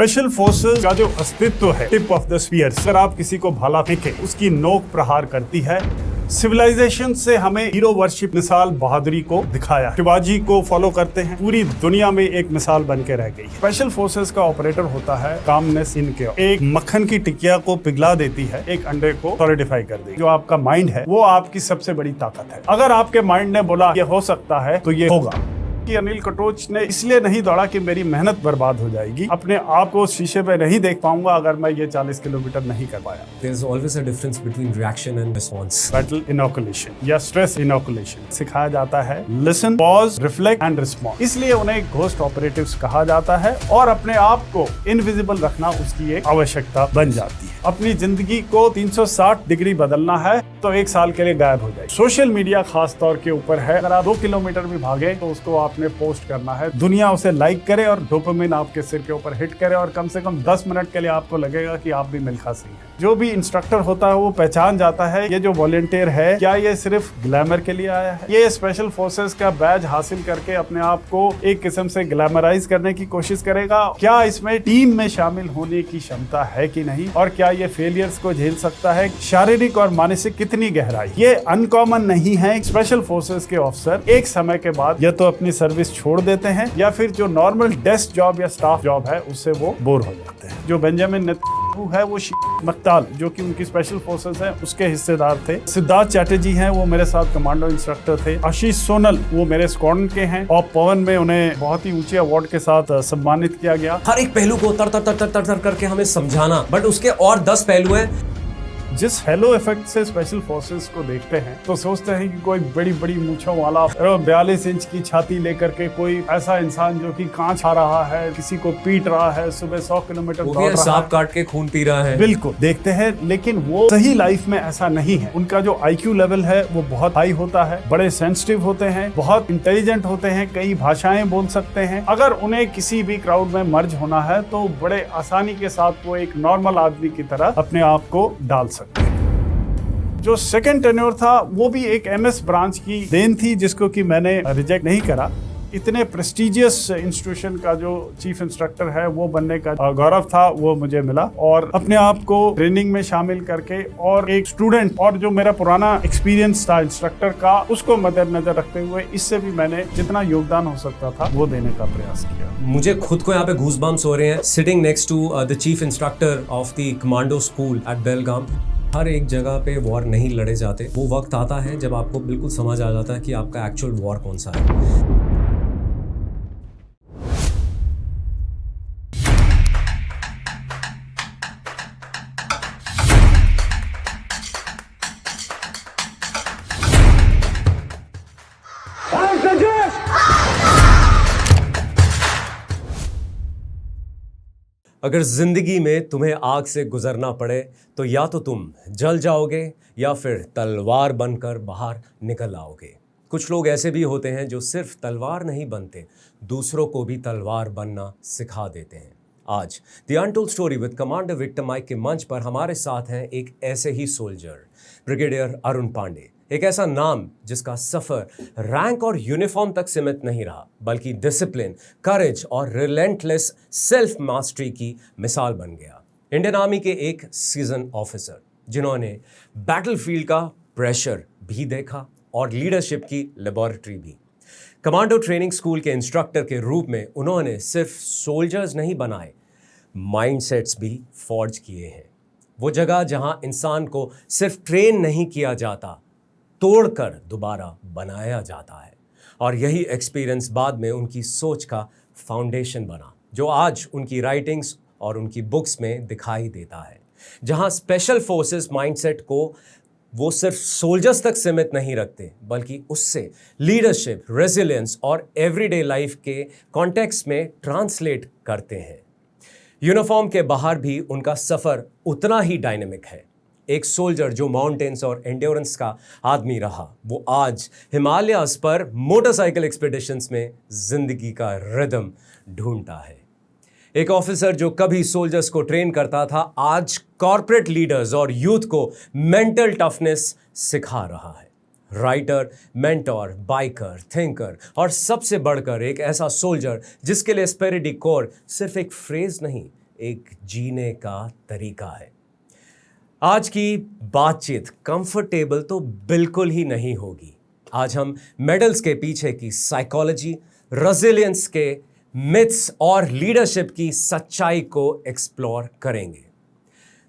Special forces का जो अस्तित्व है टिप ऑफ द स्फीयर, अगर आप किसी को भाला फेंके उसकी नोक प्रहार करती है। सिविलाइजेशन से हमें हीरो वर्शिप मिसाल बहादुरी को दिखाया, शिवाजी को फॉलो करते हैं, पूरी दुनिया में एक मिसाल बन के रह गई। स्पेशल फोर्सेस का ऑपरेटर होता है कामनेस इन के, एक मक्खन की टिकिया को पिघला देती है, एक अंडे को सॉलिडिफाई कर देती है। जो आपका माइंड है वो आपकी सबसे बड़ी ताकत है। अगर आपके माइंड ने बोला ये हो सकता है तो ये होगा। कि अनिल कटोच ने इसलिए नहीं दौड़ा कि मेरी मेहनत बर्बाद हो जाएगी, अपने आप को शीशे पे नहीं देख पाऊंगा अगर मैं ये 40 किलोमीटर नहीं कर पाया। There is always a difference between reaction and response. Battle inoculation या स्ट्रेस इनोकुलेशन सिखाया जाता है, listen, pause, reflect and respond. इसलिए उन्हें घोस्ट ऑपरेटिव्स कहा जाता है और अपने आप को इनविजिबल रखना उसकी एक आवश्यकता बन जाती है। अपनी जिंदगी को 360 डिग्री बदलना है तो 1 साल के लिए गायब हो जाए। सोशल मीडिया खास तौर के ऊपर है, अगर आप 2 किलोमीटर भी भागे तो उसको आपने पोस्ट करना है, दुनिया उसे लाइक करे और डोपामिन आपके सिर के ऊपर हिट करे और कम से कम 10 मिनट के लिए आपको लगेगा कि आप भी मिल्खा सिंह हैं। जो भी इंस्ट्रक्टर होता है वो पहचान जाता है ये जो वॉलंटियर है, क्या ये सिर्फ ग्लैमर के लिए आया है, ये स्पेशल फोर्सेस का बैज हासिल करके अपने आप को एक किस्म से ग्लैमराइज करने की कोशिश करेगा, क्या इसमें टीम में शामिल होने की क्षमता है कि नहीं, और क्या ये फेलियर्स को झेल सकता है, शारीरिक और मानसिक कितनी गहराई। ये अनकॉमन नहीं है। स्पेशल फोर्सेस के ऑफिसर एक समय के बाद या तो अपनी सर्विस छोड़ देते हैं या फिर जो नॉर्मल डेस्क जॉब या स्टाफ जॉब है उससे वो बोर हो जाते हैं। जो बेंजामिन नेतन्याहू है वो मक्ताल जो कि उनकी स्पेशल फोर्सेस है उसके हिस्सेदार थे। सिद्धार्थ चैटर्जी हैं, वो मेरे साथ कमांडो इंस्ट्रक्टर थे। आशीष सोनल वो मेरे स्क्वाड्रन के हैं और पवन में उन्हें बहुत ही ऊंचे अवार्ड के साथ सम्मानित किया गया। हर एक पहलू को तर तर तर तर तर करके हमें समझाना, बट उसके और 10 पहलू हैं। जिस हेलो इफेक्ट से स्पेशल फोर्सेस को देखते हैं तो सोचते हैं कि कोई बड़ी बड़ी मूंछों वाला 42 इंच की छाती लेकर के कोई ऐसा इंसान जो कि कांच खा रहा है, किसी को पीट रहा है, सुबह 100 किलोमीटर दौड़ रहा है, सांप काट के खून पी रहा है, बिल्कुल देखते हैं। लेकिन वो सही लाइफ में ऐसा नहीं है। उनका जो IQ लेवल है वो बहुत हाई होता है, बड़े सेंसिटिव होते हैं, बहुत इंटेलिजेंट होते हैं, कई भाषाएं बोल सकते हैं। अगर उन्हें किसी भी क्राउड में मर्ज होना है तो बड़े आसानी के साथ वो एक नॉर्मल आदमी की तरह अपने आप को डाल सकते। जो सेकंड टेन्योर था वो भी एक MS ब्रांच की देन थी जिसको कि मैंने रिजेक्ट नहीं करा। इतने प्रेस्टिजियस इंस्टीट्यूशन का जो चीफ इंस्ट्रक्टर है वो बनने का गौरव था वो मुझे मिला, और अपने आप को ट्रेनिंग में शामिल करके और एक स्टूडेंट और जो मेरा पुराना एक्सपीरियंस था इंस्ट्रक्टर का उसको मद्देनजर रखते हुए इससे भी मैंने जितना योगदान हो सकता था वो देने का प्रयास किया। मुझे खुद को यहाँ पे गूज़बम्प्स हो रहे हैं sitting next to the chief instructor of the commando school at Belgaum. हर एक जगह पे वॉर नहीं लड़े जाते। वो वक्त आता है जब आपको बिल्कुल समझ आ जाता है कि आपका एक्चुअल वॉर कौन सा है। अगर जिंदगी में तुम्हें आग से गुजरना पड़े तो या तो तुम जल जाओगे या फिर तलवार बनकर बाहर निकल आओगे। कुछ लोग ऐसे भी होते हैं जो सिर्फ तलवार नहीं बनते, दूसरों को भी तलवार बनना सिखा देते हैं। आज the untold story with commander Victor Mike के मंच पर हमारे साथ हैं एक ऐसे ही सोल्जर, ब्रिगेडियर अरुण पांडे। एक ऐसा नाम जिसका सफर रैंक और यूनिफॉर्म तक सीमित नहीं रहा, बल्कि डिसिप्लिन, करेज और रिलेंटलेस सेल्फ मास्टरी की मिसाल बन गया। इंडियन आर्मी के एक सीजन ऑफिसर जिन्होंने बैटलफील्ड का प्रेशर भी देखा और लीडरशिप की लेबोरेटरी भी। कमांडो ट्रेनिंग स्कूल के इंस्ट्रक्टर के रूप में उन्होंने सिर्फ सोल्जर्स नहीं बनाए, माइंडसेट्स भी फॉर्ज किए हैं। वो जगह जहां इंसान को सिर्फ ट्रेन नहीं किया जाता, तोड़कर दोबारा बनाया जाता है। और यही एक्सपीरियंस बाद में उनकी सोच का फाउंडेशन बना, जो आज उनकी राइटिंग्स और उनकी बुक्स में दिखाई देता है। जहां स्पेशल फोर्सेस माइंडसेट को वो सिर्फ सोल्जर्स तक सीमित नहीं रखते, बल्कि उससे लीडरशिप, रेजिलियंस और एवरीडे लाइफ के कॉन्टेक्स्ट में ट्रांसलेट करते हैं। यूनिफॉर्म के बाहर भी उनका सफ़र उतना ही डायनेमिक है। एक सोल्जर जो माउंटेन्स और एंड्योरेंस का आदमी रहा, वो आज हिमालयास पर मोटरसाइकिल एक्सपीडिशंस में जिंदगी का रिदम ढूंढता है। एक ऑफिसर जो कभी सोल्जर्स को ट्रेन करता था, आज कॉर्पोरेट लीडर्स और यूथ को मेंटल टफनेस सिखा रहा है। राइटर, मेंटोर, बाइकर, थिंकर और सबसे बढ़कर एक ऐसा सोल्जर जिसके लिए स्पेरिडी कोर सिर्फ एक फ्रेज नहीं, एक जीने का तरीका है। आज की बातचीत कंफर्टेबल तो बिल्कुल ही नहीं होगी। आज हम मेडल्स के पीछे की साइकोलॉजी, रेजिलियंस के मिथ्स और लीडरशिप की सच्चाई को एक्सप्लोर करेंगे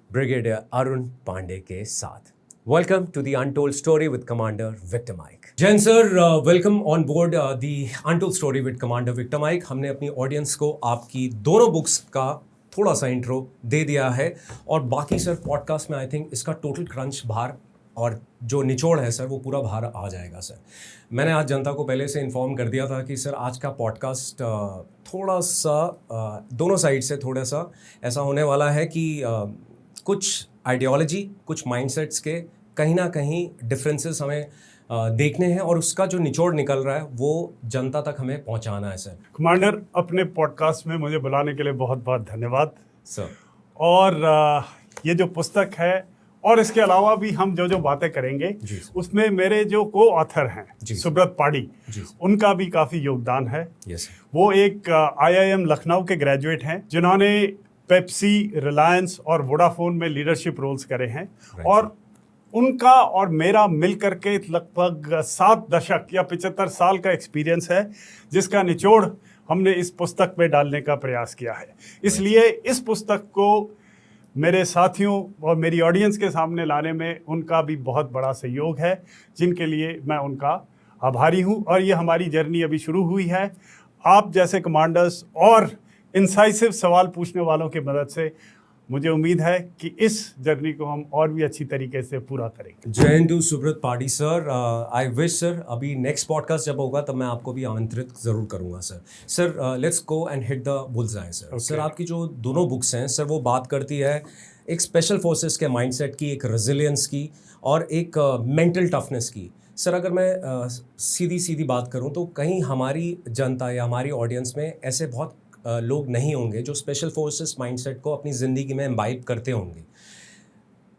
ब्रिगेडियर अरुण पांडे के साथ। Welcome to the untold story with commander Victor Mike. Jain sir, welcome on board the untold story with commander Victor Mike. हमने अपनी ऑडियंस को आपकी दोनों बुक्स का थोड़ा सा इंट्रो दे दिया है और बाकी सर पॉडकास्ट में आई थिंक इसका टोटल क्रंच बाहर और जो निचोड़ है सर वो पूरा बाहर आ जाएगा सर। मैंने आज जनता को पहले से इन्फॉर्म कर दिया था कि सर आज का पॉडकास्ट थोड़ा सा दोनों साइड से थोड़ा सा ऐसा होने वाला है कि कुछ आइडियोलॉजी, कुछ माइंडसेट्स के कहीं ना कहीं डिफरेंसेस हमें देखने हैं और उसका जो निचोड़ निकल रहा है वो जनता तक हमें पहुंचाना है सर। कमांडर, अपने पॉडकास्ट में मुझे बुलाने के लिए बहुत बहुत धन्यवाद सर। और ये जो पुस्तक है और इसके अलावा भी हम जो बातें करेंगे उसमें मेरे जो को ऑथर हैं सुब्रत पाड़ी, उनका भी काफ़ी योगदान है। वो एक IIM लखनऊ के ग्रेजुएट हैं जिन्होंने पेप्सी, रिलायंस और वोडाफोन में लीडरशिप रोल्स करे हैं और उनका और मेरा मिलकर के लगभग 7 दशक या 75 साल का एक्सपीरियंस है जिसका निचोड़ हमने इस पुस्तक में डालने का प्रयास किया है। इसलिए इस पुस्तक को मेरे साथियों और मेरी ऑडियंस के सामने लाने में उनका भी बहुत बड़ा सहयोग है, जिनके लिए मैं उनका आभारी हूं। और ये हमारी जर्नी अभी शुरू हुई है। आप जैसे कमांडर्स और इंसाइसिव सवाल पूछने वालों की मदद से मुझे उम्मीद है कि इस जर्नी को हम और भी अच्छी तरीके से पूरा करेंगे। जय हिंद टू सुब्रत पाड़ी सर। आई विश सर अभी नेक्स्ट पॉडकास्ट जब होगा तब मैं आपको भी आमंत्रित ज़रूर करूंगा sir. Sir let's go and hit the bulls I sir. Sir आपकी जो दोनों बुक्स हैं सर वो बात करती है एक स्पेशल फोर्सेस के माइंडसेट की, एक रेजिलियंस की और एक मेंटल टफनेस की। सर अगर मैं सीधी बात करूं तो कहीं हमारी जनता या हमारी ऑडियंस में ऐसे बहुत लोग नहीं होंगे जो स्पेशल फोर्सेस माइंडसेट को अपनी ज़िंदगी में इम्बाइब करते होंगे।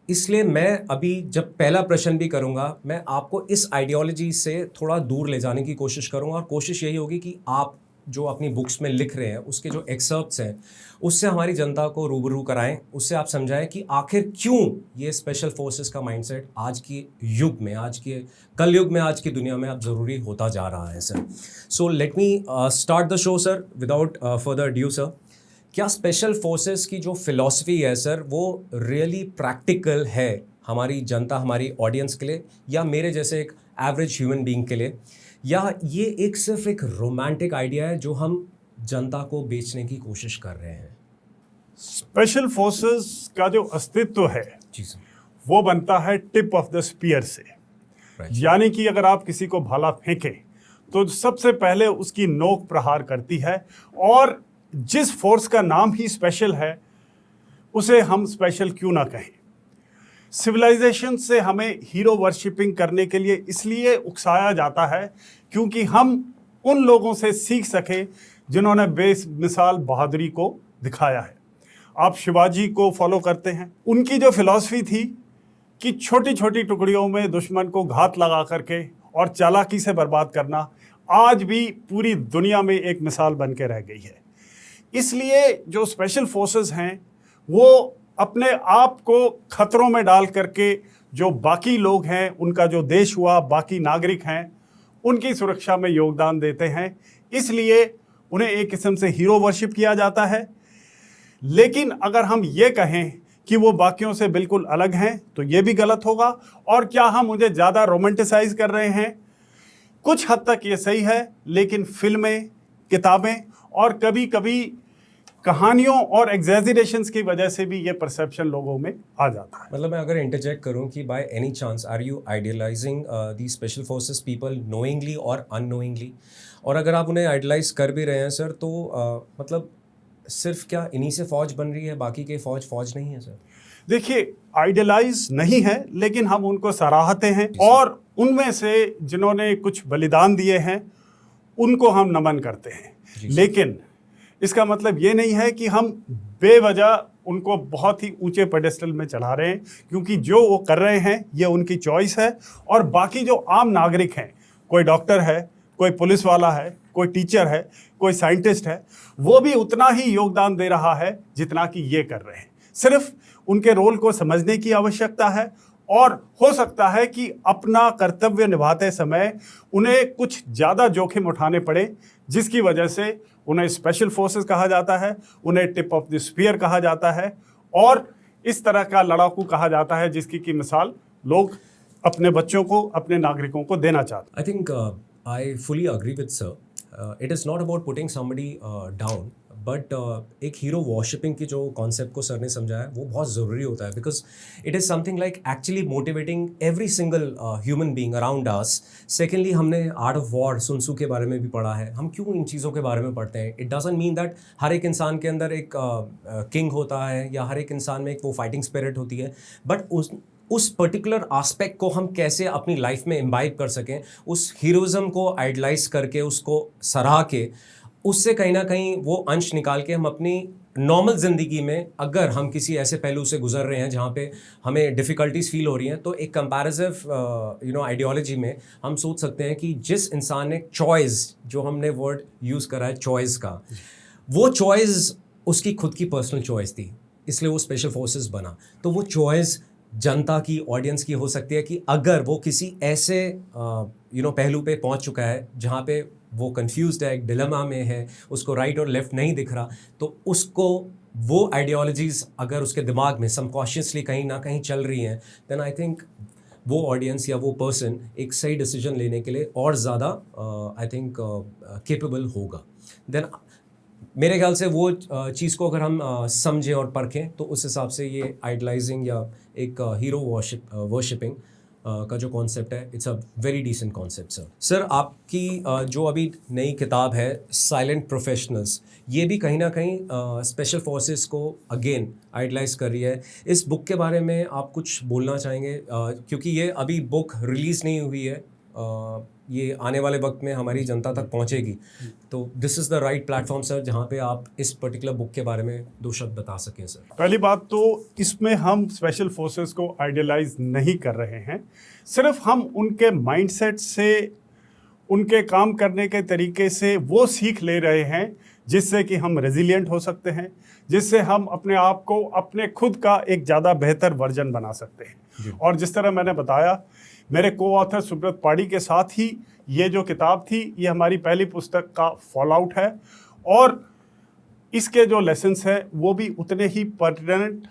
इसलिए मैं अभी जब पहला प्रश्न भी करूंगा मैं आपको इस आइडियोलॉजी से थोड़ा दूर ले जाने की कोशिश करूंगा और कोशिश यही होगी कि आप जो अपनी बुक्स में लिख रहे हैं उसके जो एक्सर्प्ट्स हैं उससे हमारी जनता को रूबरू कराएं, उससे आप समझाएं कि आखिर क्यों ये स्पेशल फोर्सेस का माइंडसेट आज के युग में, आज के कलयुग में, आज की दुनिया में अब ज़रूरी होता जा रहा है sir. So let me start the show sir without further due sir. क्या स्पेशल फोर्सेस की जो फिलॉसफी है सर वो रियली प्रैक्टिकल है हमारी जनता, हमारी ऑडियंस के लिए या मेरे जैसे एक एवरेज ह्यूमन बीइंग के लिए, या ये एक सिर्फ एक रोमांटिक आइडिया है जो हम जनता को बेचने की कोशिश कर रहे हैं? स्पेशल फोर्सेस का जो अस्तित्व है जी सर वो बनता है टिप ऑफ द स्पीयर से। यानी कि अगर आप किसी को भाला फेंकें तो सबसे पहले उसकी नोक प्रहार करती है और जिस फोर्स का नाम ही स्पेशल है उसे हम स्पेशल क्यों ना कहें। सिविलाइजेशन से हमें हीरो वर्शिपिंग करने के लिए इसलिए उकसाया जाता है क्योंकि हम उन लोगों से सीख सकें जिन्होंने बेमिसाल बहादुरी को दिखाया है। आप शिवाजी को फॉलो करते हैं, उनकी जो फिलॉसफी थी कि छोटी छोटी टुकड़ियों में दुश्मन को घात लगा करके और चालाकी से बर्बाद करना आज भी पूरी दुनिया में एक मिसाल बन के रह गई है। इसलिए जो स्पेशल फोर्सेस हैं वो अपने आप को खतरों में डाल करके जो बाकी लोग हैं, उनका जो देश हुआ, बाकी नागरिक हैं, उनकी सुरक्षा में योगदान देते हैं। इसलिए उन्हें एक किस्म से हीरो वर्शिप किया जाता है। लेकिन अगर हम ये कहें कि वो बाकियों से बिल्कुल अलग हैं तो ये भी गलत होगा। और क्या हम उन्हें ज़्यादा रोमांटिसाइज कर रहे हैं? कुछ हद तक ये सही है, लेकिन फिल्में, किताबें और कभी कभी कहानियों और एग्जैजरेशंस की वजह से भी ये परसेप्शन लोगों में आ जाता है। मतलब मैं अगर इंटरजेक्ट करूं कि by any chance are you idealising the special forces people knowingly और अननोइंगली? और अगर आप उन्हें आइडियलाइज कर भी रहे हैं सर तो मतलब सिर्फ क्या इन्हीं से फौज बन रही है, बाकी के फौज नहीं है सर? देखिए, आइडियलाइज नहीं है, लेकिन हम उनको सराहते हैं और उनमें से जिन्होंने कुछ बलिदान दिए हैं उनको हम नमन करते हैं। लेकिन इसका मतलब ये नहीं है कि हम बेवजह उनको बहुत ही ऊंचे पेडेस्टल में चढ़ा रहे हैं, क्योंकि जो वो कर रहे हैं ये उनकी चॉइस है। और बाकी जो आम नागरिक हैं, कोई डॉक्टर है, कोई पुलिस वाला है, कोई टीचर है, कोई साइंटिस्ट है, वो भी उतना ही योगदान दे रहा है जितना कि ये कर रहे हैं। सिर्फ उनके रोल को समझने की आवश्यकता है और हो सकता है कि अपना कर्तव्य निभाते समय उन्हें कुछ ज़्यादा जोखिम उठाने पड़े, जिसकी वजह से उन्हें स्पेशल फोर्सेस कहा जाता है, उन्हें टिप ऑफ द स्पीयर कहा जाता है और इस तरह का लड़ाकू कहा जाता है जिसकी की मिसाल लोग अपने बच्चों को, अपने नागरिकों को देना चाहते हैं। I think I fully agree with sir. It is not about putting somebody down, but एक हीरो वॉरशिपिंग की जो कॉन्सेप्ट को सर ने समझाया वो बहुत ज़रूरी होता है, because it is something like actually motivating every single human being around us. Secondly, हमने art of war Sun Tzu के बारे में भी पढ़ा है। हम क्यों इन चीज़ों के बारे में पढ़ते हैं? इट डजंट मीन दैट हर एक इंसान के अंदर एक किंग होता है या हर एक इंसान में एक वो फाइटिंग स्पिरिट होती है, बट उस पर्टिकुलर आस्पेक्ट को हम कैसे अपनी लाइफ में इम्बाइब कर सकें, उस हीरोज़म को आइडलाइज करके, उसको सराह के, उससे कहीं ना कहीं वो अंश निकाल के हम अपनी नॉर्मल ज़िंदगी में अगर हम किसी ऐसे पहलू से गुजर रहे हैं जहाँ पे हमें डिफ़िकल्टीज फील हो रही हैं, तो एक कंपैरेटिव आइडियोलॉजी में हम सोच सकते हैं कि जिस इंसान ने चॉइस, जो हमने वर्ड यूज़ करा है चॉइस का, वो चॉइस उसकी खुद की पर्सनल चॉइस थी, इसलिए वो स्पेशल फोर्सेस बना। तो वो चॉइस जनता की, ऑडियंस की हो सकती है कि अगर वो किसी ऐसे पहलू पे पहुंच चुका है जहाँ पे वो कंफ्यूज्ड है, एक डिलेमा में है, उसको राइट और लेफ्ट नहीं दिख रहा, तो उसको वो आइडियोलॉजीज़ अगर उसके दिमाग में सबकॉन्शियसली कहीं ना कहीं चल रही हैं, देन आई थिंक वो ऑडियंस या वो पर्सन एक सही डिसीजन लेने के लिए और ज़्यादा आई थिंक केपेबल होगा। देन मेरे ख्याल से वो चीज़ को अगर हम समझें और परखें तो उस हिसाब से ये आइडलाइजिंग या एक हीरो वर्शिपिंग का जो कॉन्सेप्ट है, it's a very decent concept sir. Sir, आपकी जो अभी नई किताब है साइलेंट प्रोफेशनल्स, ये भी कहीं ना कहीं स्पेशल फोर्सेस को अगेन आइडलाइज कर रही है। इस बुक के बारे में आप कुछ बोलना चाहेंगे? क्योंकि ये अभी बुक रिलीज़ नहीं हुई है, ये आने वाले वक्त में हमारी जनता तक पहुंचेगी, तो this is the right platform sir जहां पे आप इस पर्टिकुलर बुक के बारे में दो शब्द बता सकें सर। पहली बात तो इसमें हम स्पेशल फोर्सेस को आइडियलाइज नहीं कर रहे हैं, सिर्फ हम उनके माइंडसेट से, उनके काम करने के तरीके से वो सीख ले रहे हैं जिससे कि हम रेजिलिएंट हो सकते हैं, जिससे हम अपने आप को, अपने खुद का एक ज़्यादा बेहतर वर्जन बना सकते हैं। और जिस तरह मैंने बताया, मेरे को ऑथर सुब्रत पाड़ी के साथ ही ये जो किताब थी, ये हमारी पहली पुस्तक का फॉल आउट है और इसके जो लेसन्स हैं वो भी उतने ही पर्टिनेंट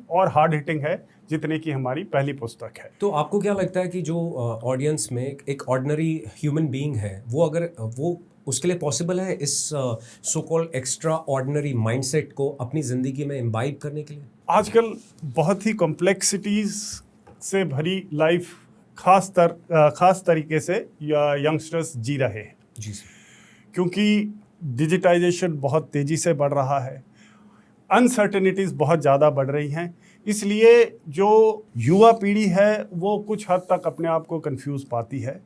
और हार्ड हिटिंग है जितने की हमारी पहली पुस्तक है। तो आपको क्या लगता है कि जो ऑडियंस में एक ऑर्डिनरी ह्यूमन बीइंग है, वो अगर वो उसके लिए पॉसिबल है इस so called extra ordinary mindset को अपनी ज़िंदगी में इम्बाइब करने के लिए? आजकल बहुत ही कॉम्प्लेक्सिटीज़ से भरी लाइफ खास तरीके से यंगस्टर्स जी रहे हैं जी सर, क्योंकि डिजिटाइजेशन बहुत तेज़ी से बढ़ रहा है, अनसर्टेनिटीज़ बहुत ज़्यादा बढ़ रही हैं, इसलिए जो युवा पीढ़ी है वो कुछ हद तक अपने आप को कंफ्यूज पाती है।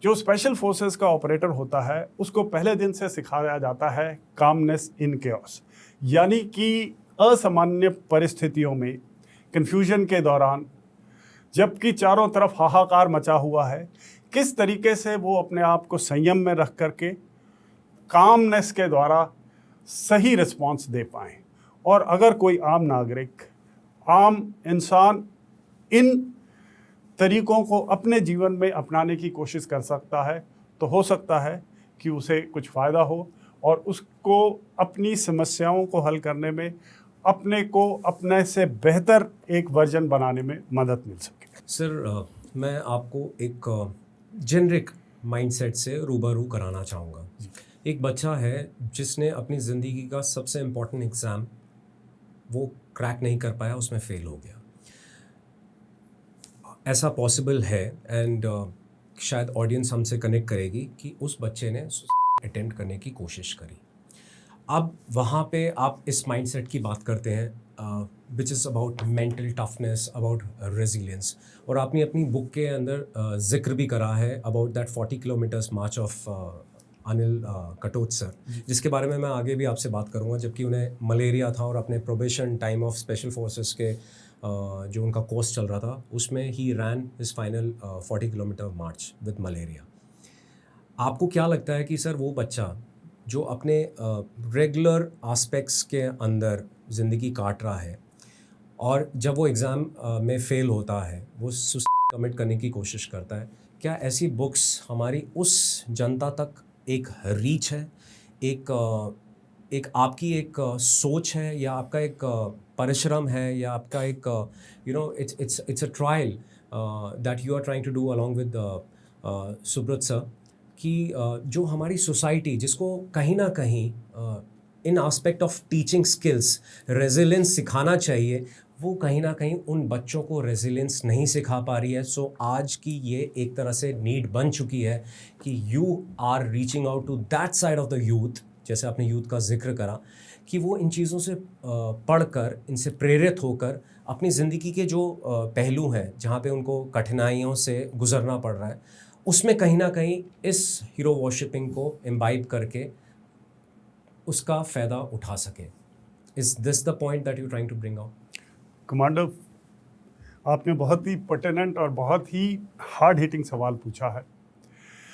जो स्पेशल फोर्सेस का ऑपरेटर होता है उसको पहले दिन से सिखाया जाता है कामनेस इन केओस, यानी कि असामान्य परिस्थितियों में, कन्फ्यूजन के दौरान, जबकि चारों तरफ हाहाकार मचा हुआ है, किस तरीके से वो अपने आप को संयम में रख करके कामनेस के द्वारा सही रिस्पॉन्स दे पाएँ। और अगर कोई आम नागरिक, आम इंसान इन तरीकों को अपने जीवन में अपनाने की कोशिश कर सकता है तो हो सकता है कि उसे कुछ फ़ायदा हो और उसको अपनी समस्याओं को हल करने में, अपने को अपने से बेहतर एक वर्जन बनाने में मदद मिल सके। सर, मैं आपको एक जेनरिक माइंडसेट से रूबरू कराना चाहूँगा। एक बच्चा है जिसने अपनी ज़िंदगी का सबसे इम्पोर्टेंट एग्ज़ाम वो क्रैक नहीं कर पाया, उसमें फ़ेल हो गया। ऐसा पॉसिबल है एंड शायद ऑडियंस हमसे कनेक्ट करेगी कि उस बच्चे ने अटेम्प्ट करने की कोशिश करी। अब वहाँ पे आप इस माइंडसेट की बात करते हैं which is about mental toughness, about resilience, और आपने अपनी बुक के अंदर जिक्र भी करा है about that 40 kilometres March of Anil Katoch sir, जिसके बारे में मैं आगे भी आपसे बात करूँगा, जबकि उन्हें मलेरिया था और अपने probation time of special forces के जो उनका कोर्स चल रहा था उसमें ही ran his final 40 kilometre march with malaria. आपको क्या लगता है कि सर वो बच्चा जो अपने रेगुलर एस्पेक्ट्स के अंदर ज़िंदगी काट रहा है और जब वो एग्ज़ाम में फ़ेल होता है, वो सुसाइड कमिट करने की कोशिश करता है, क्या ऐसी बुक्स हमारी उस जनता तक एक रीच है, एक आपकी एक सोच है, या आपका एक परिश्रम है, या आपका एक it's a trial that you are trying to do along with Subrata sir, कि जो हमारी सोसाइटी जिसको कहीं ना कहीं in aspect of teaching skills resilience सिखाना चाहिए, वो कहीं ना कहीं उन बच्चों को रेजिलेंस नहीं सिखा पा रही है। सो आज की ये एक तरह से नीड बन चुकी है कि you are reaching out to that side of the youth, जैसे आपने यूथ का जिक्र करा, कि वो इन चीज़ों से पढ़कर, इनसे प्रेरित होकर अपनी ज़िंदगी के जो पहलू हैं जहाँ पे उनको कठिनाइयों से गुजरना पड़ रहा है, उसमें कहीं ना कहीं इस हीरो वर्शिपिंग को इम्बाइब करके उसका फ़ायदा उठा सके। Is this the point that you trying to bring out? Commander, आपने बहुत ही पर्टिनेंट और बहुत ही हार्ड हिटिंग सवाल पूछा है।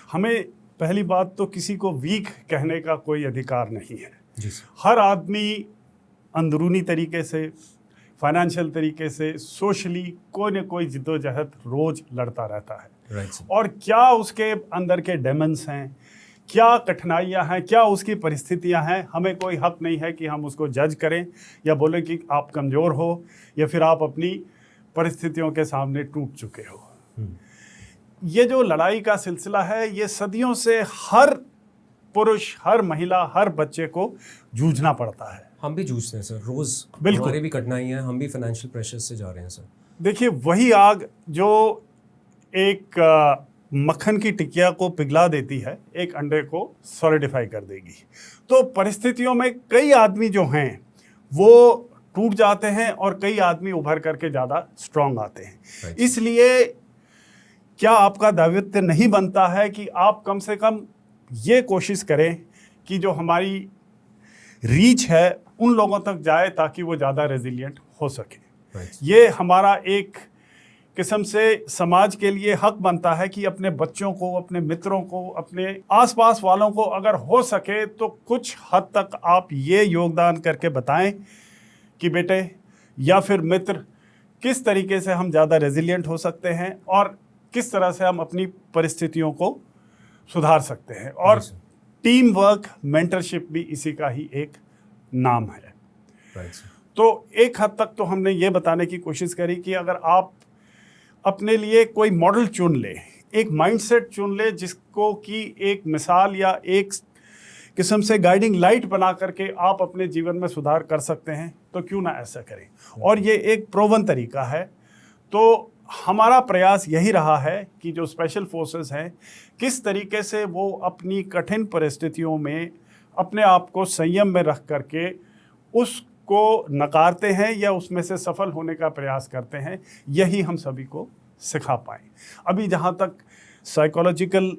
हमें पहली बात तो किसी को वीक कहने का कोई अधिकार नहीं है। जी सर। हर आदमी अंदरूनी तरीके से, फाइनेंशियल तरीके से, सोशली कोई न कोई जिद्दोजहद रोज लड़ता रहता है। Right sir. और क्या उसके अंदर के डेमन्स हैं, क्या कठिनाइयां हैं, क्या उसकी परिस्थितियां हैं, हमें कोई हक नहीं है कि हम उसको जज करें या बोलें कि आप कमज़ोर हो या फिर आप अपनी परिस्थितियों के सामने टूट चुके हो। ये जो लड़ाई का सिलसिला है, ये सदियों से हर पुरुष, हर महिला, हर बच्चे को जूझना पड़ता है। हम भी जूझते हैं सर, रोज़ बिल्कुल। हमारी भी कठिनाइयाँ हैं, हम भी फाइनेंशियल प्रेशर से जा रहे हैं सर। देखिए, वही आग जो एक मक्खन की टिकिया को पिघला देती है, एक अंडे को सॉलिडिफाई कर देगी। तो परिस्थितियों में कई आदमी जो हैं वो टूट जाते हैं और कई आदमी उभर करके ज़्यादा स्ट्रांग आते हैं। इसलिए क्या आपका दायित्व नहीं बनता है कि आप कम से कम ये कोशिश करें कि जो हमारी रीच है उन लोगों तक जाए ताकि वो ज़्यादा रेजिलिएंट हो सके। ये हमारा एक किस्म से समाज के लिए हक बनता है कि अपने बच्चों को, अपने मित्रों को, अपने आसपास वालों को अगर हो सके तो कुछ हद तक आप ये योगदान करके बताएं कि बेटे या फिर मित्र, किस तरीके से हम ज़्यादा रेजिलिएंट हो सकते हैं और किस तरह से हम अपनी परिस्थितियों को सुधार सकते हैं। और टीम वर्क, मेंटरशिप भी इसी का ही एक नाम है। तो एक हद तक तो हमने ये बताने की कोशिश करी कि अगर आप अपने लिए कोई मॉडल चुन ले, एक माइंडसेट चुन ले जिसको कि एक मिसाल या एक किस्म से गाइडिंग लाइट बना करके आप अपने जीवन में सुधार कर सकते हैं, तो क्यों ना ऐसा करें। और ये एक प्रोवन तरीका है। तो हमारा प्रयास यही रहा है कि जो स्पेशल फोर्सेस हैं, किस तरीके से वो अपनी कठिन परिस्थितियों में अपने आप को संयम में रख करके उसको नकारते हैं या उसमें से सफल होने का प्रयास करते हैं, यही हम सभी को सिखा पाएँ। अभी जहाँ तक साइकोलॉजिकल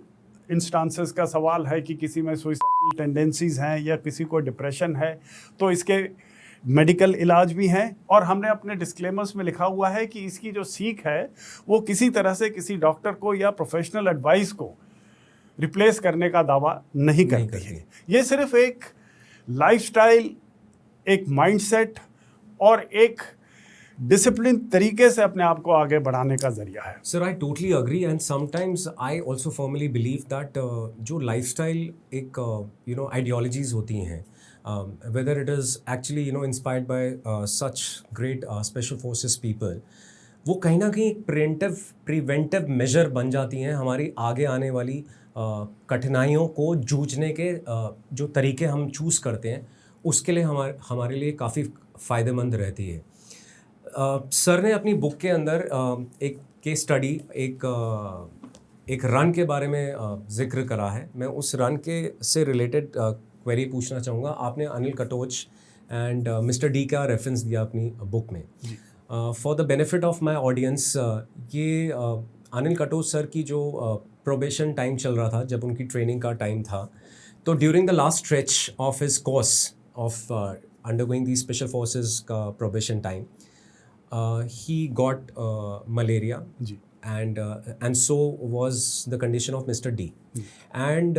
इंस्टांसेस का सवाल है कि किसी में सुसाइडल टेंडेंसीज़ हैं या किसी को डिप्रेशन है, तो इसके मेडिकल इलाज भी हैं। और हमने अपने डिस्क्लेमर्स में लिखा हुआ है कि इसकी जो सीख है वो किसी तरह से किसी डॉक्टर को या प्रोफेशनल एडवाइस को रिप्लेस करने का दावा नहीं करती है। ये सिर्फ एक लाइफस्टाइल, एक माइंडसेट और एक डिसिप्लिन तरीके से अपने आप को आगे बढ़ाने का जरिया है। Sir, I totally agree and sometimes I also formally believe that जो लाइफस्टाइल एक आइडियोलॉजीज होती हैं, whether it is actually inspired by such great special forces people, वो कहीं ना कहीं एक प्रिवेंटिव मेजर बन जाती हैं हमारी आगे आने वाली कठिनाइयों को जूझने के जो तरीके हम चूज़ करते हैं, उसके लिए हमारे लिए काफ़ी फ़ायदेमंद रहती है। सर ने अपनी बुक के अंदर एक केस स्टडी, एक रन के बारे में जिक्र करा है। मैं उस रन के से रिलेटेड क्वेरी पूछना चाहूँगा। आपने Anil Katoch and mister D का रेफरेंस दिया अपनी बुक में। For the benefit of my audience, ये अनिल कटोच सर की जो प्रोबेशन टाइम चल रहा था, जब उनकी ट्रेनिंग का टाइम था, तो during the last stretch of his course of undergoing the special forces का probation time, he got malaria and so was the condition of Mr. D. And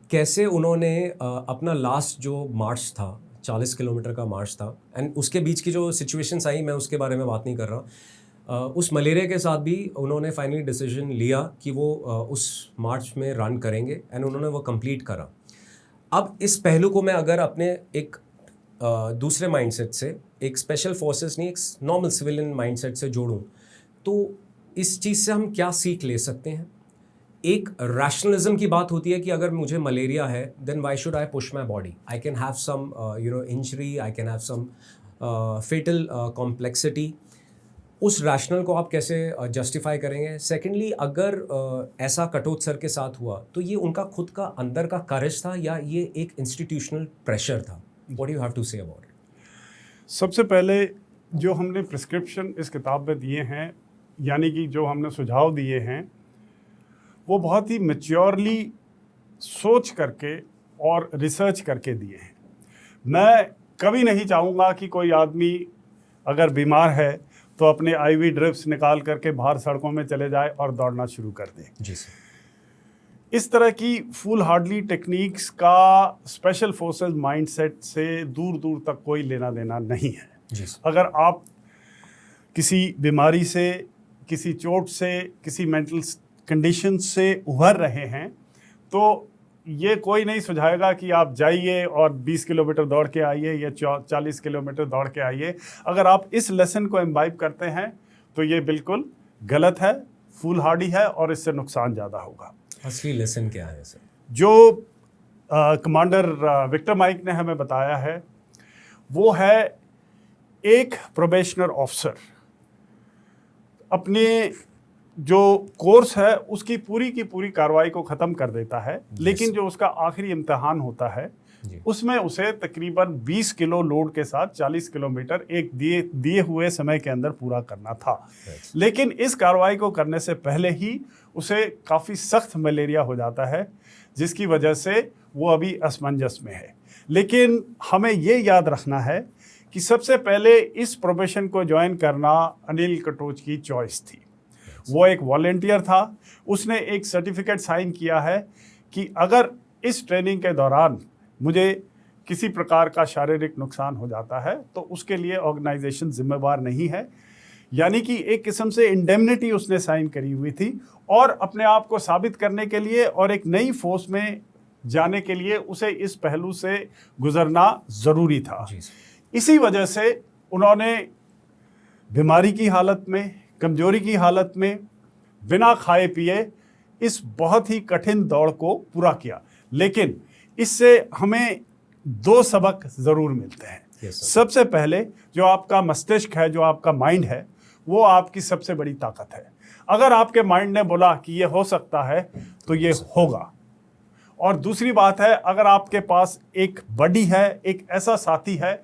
कैसे उन्होंने अपना लास्ट जो मार्च था 40 किलोमीटर का मार्च था, एंड उसके बीच की जो सिचुएशंस आई मैं उसके बारे में बात नहीं कर रहा, उस मलेरिया के साथ भी उन्होंने फाइनली डिसीजन लिया कि वो उस मार्च में रन करेंगे, एंड उन्होंने वो कंप्लीट करा। अब इस पहलू को मैं अगर अपने एक दूसरे माइंडसेट से, एक स्पेशल फोर्सेस नहीं, एक नॉर्मल सिविलियन माइंडसेट से जोड़ूं, तो इस चीज़ से हम क्या सीख ले सकते हैं? एक रैशनलिज्म की बात होती है कि अगर मुझे मलेरिया है then why should I push my body, I can have some injury, I can have some fatal complexity. उस रैशनल को आप कैसे जस्टिफाई करेंगे? सेकेंडली, अगर ऐसा कटोत्सर के साथ हुआ तो ये उनका खुद का अंदर का करेज था या ये एक इंस्टीट्यूशनल प्रेशर था? What do you have to say about it? सबसे पहले जो हमने प्रिस्क्रिप्शन इस किताब में दिए हैं, यानी कि जो हमने सुझाव दिए हैं, वो बहुत ही मैच्योरली सोच करके और रिसर्च करके दिए हैं। मैं कभी नहीं चाहूँगा कि कोई आदमी अगर बीमार है तो अपने आईवी ड्रिप्स निकाल करके बाहर सड़कों में चले जाए और दौड़ना शुरू कर दे। जी सर। इस तरह की फुल हार्डली टेक्निक्स का स्पेशल फोर्सेस माइंडसेट से दूर दूर तक कोई लेना देना नहीं है। जी सर। अगर आप किसी बीमारी से, किसी चोट से, किसी मेंटल कंडीशन से उभर रहे हैं तो ये कोई नहीं सुझाएगा कि आप जाइए और 20 किलोमीटर दौड़ के आइए या 40 किलोमीटर दौड़ के आइए। अगर आप इस लेसन को इम्बाइब करते हैं तो ये बिल्कुल गलत है, फूल हार्डी है और इससे नुकसान ज़्यादा होगा। असली लेसन क्या है सर? जो कमांडर विक्टर माइक ने हमें बताया है वो है, एक प्रोबेशनर ऑफिसर अपने जो कोर्स है उसकी पूरी की पूरी कार्रवाई को ख़त्म कर देता है, लेकिन जो उसका आखिरी इम्तिहान होता है उसमें उसे तकरीबन 20 किलो लोड के साथ 40 किलोमीटर एक दिए हुए समय के अंदर पूरा करना था। लेकिन इस कार्रवाई को करने से पहले ही उसे काफ़ी सख्त मलेरिया हो जाता है, जिसकी वजह से वो अभी असमंजस में है। लेकिन हमें ये याद रखना है कि सबसे पहले इस प्रोफेशन को ज्वाइन करना अनिल कटोच की चॉइस थी। वो एक वॉलंटियर था, उसने एक सर्टिफिकेट साइन किया है कि अगर इस ट्रेनिंग के दौरान मुझे किसी प्रकार का शारीरिक नुकसान हो जाता है तो उसके लिए ऑर्गेनाइजेशन जिम्मेवार नहीं है। यानी कि एक किस्म से इंडेमनिटी उसने साइन करी हुई थी और अपने आप को साबित करने के लिए और एक नई फोर्स में जाने के लिए उसे इस पहलू से गुजरना ज़रूरी था। इसी वजह से उन्होंने बीमारी की हालत में, कमजोरी की हालत में, बिना खाए पिए इस बहुत ही कठिन दौड़ को पूरा किया। लेकिन इससे हमें दो सबक ज़रूर मिलते हैं। सबसे पहले जो आपका मस्तिष्क है, जो आपका माइंड है, वो आपकी सबसे बड़ी ताकत है। अगर आपके माइंड ने बोला कि ये हो सकता है तो ये होगा। और दूसरी बात है, अगर आपके पास एक बडी है, एक ऐसा साथी है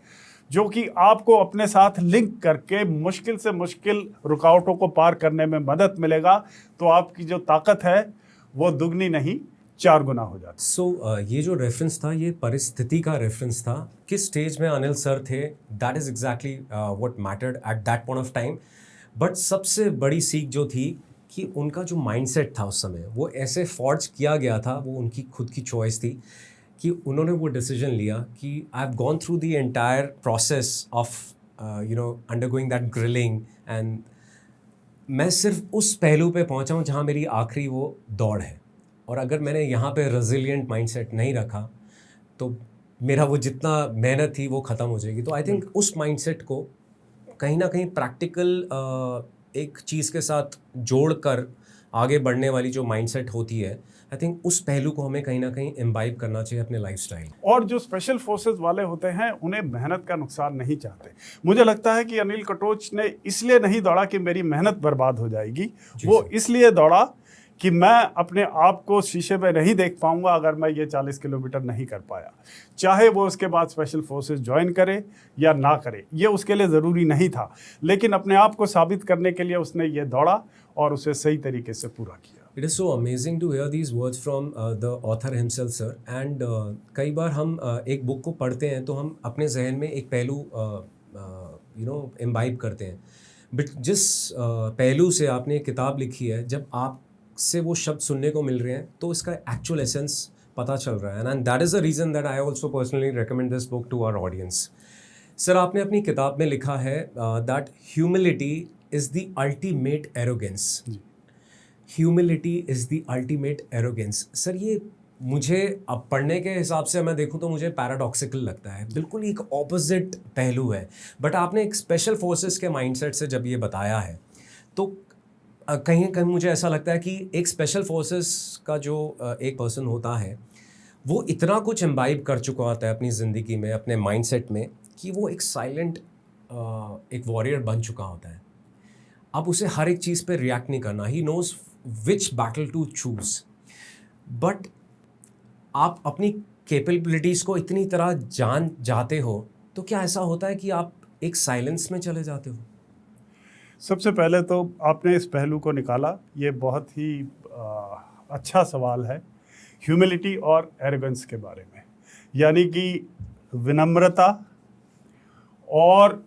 जो कि आपको अपने साथ लिंक करके मुश्किल से मुश्किल रुकावटों को पार करने में मदद मिलेगा, तो आपकी जो ताकत है वो दुगनी नहीं 4 गुना हो जाती। सो ये जो रेफरेंस था ये परिस्थिति का रेफरेंस था। किस स्टेज में अनिल सर थे, that is exactly what mattered at that point of time. But सबसे बड़ी सीख जो थी कि उनका जो माइंडसेट था उस समय वो ऐसे फॉर्ज किया गया था, वो उनकी खुद की चॉइस थी कि उन्होंने वो डिसीजन लिया कि I have gone through the entire process of undergoing that grilling, and मैं सिर्फ उस पहलू पे पहुंचा हूँ जहाँ मेरी आखिरी वो दौड़ है। और अगर मैंने यहाँ पे रेजिलिएंट माइंडसेट नहीं रखा तो मेरा वो जितना मेहनत थी वो ख़त्म हो जाएगी। तो आई थिंक उस माइंडसेट को कहीं ना कहीं प्रैक्टिकल एक चीज़ के साथ जोड़कर आगे बढ़ने वाली जो माइंडसेट होती है, आई थिंक उस पहलू को हमें कहीं ना कहीं इम्बाइब करना चाहिए अपने लाइफस्टाइल। और जो स्पेशल फोर्सेस वाले होते हैं उन्हें मेहनत का नुकसान नहीं चाहते। मुझे लगता है कि अनिल कटोच ने इसलिए नहीं दौड़ा कि मेरी मेहनत बर्बाद हो जाएगी, वो इसलिए दौड़ा कि मैं अपने आप को शीशे में नहीं देख पाऊंगा अगर मैं ये 40 किलोमीटर नहीं कर पाया। चाहे वो उसके बाद स्पेशल फोर्सेस ज्वाइन करे या ना करे, ये उसके लिए ज़रूरी नहीं था, लेकिन अपने आप को साबित करने के लिए उसने ये दौड़ा और उसे सही तरीके से पूरा किया। It is so amazing to hear these words from the author himself sir. And कई बार हम एक बुक को पढ़ते हैं तो हम अपने जहन में एक पहलू इम्बाइब करते हैं, बट जिस पहलू से आपने ये किताब लिखी है, जब आपसे वो शब्द सुनने को मिल रहे हैं तो इसका एक्चुअल एसेंस पता चल रहा है, and that is the reason that I also personally recommend this book to our audience. Sir, आपने अपनी किताब में लिखा है that humility is the ultimate arrogance. Humility is the ultimate arrogance. Sir, ये मुझे अब पढ़ने के हिसाब से मैं देखूं तो मुझे पैराडॉक्सिकल लगता है, बिल्कुल एक ऑपोजिट पहलू है। बट आपने एक स्पेशल फोर्सेस के माइंडसेट से जब ये बताया है तो कहीं कहीं मुझे ऐसा लगता है कि एक स्पेशल फोर्सेस का जो एक पर्सन होता है वो इतना कुछ इम्बाइब कर चुका होता है अपनी ज़िंदगी में, अपने माइंडसेट में, कि वो एक साइलेंट एक वॉरियर बन चुका होता है। अब उसे हर एक चीज़ पे रिएक्ट नहीं करना, he knows which battle to choose. But आप अपनी कैपेबिलिटीज़ को इतनी तरह जान जाते हो तो क्या ऐसा होता है कि आप एक साइलेंस में चले जाते हो? सबसे पहले तो आपने इस पहलू को निकाला, ये बहुत ही अच्छा सवाल है ह्यूमिलिटी और एरोगेंस के बारे में, यानी कि विनम्रता और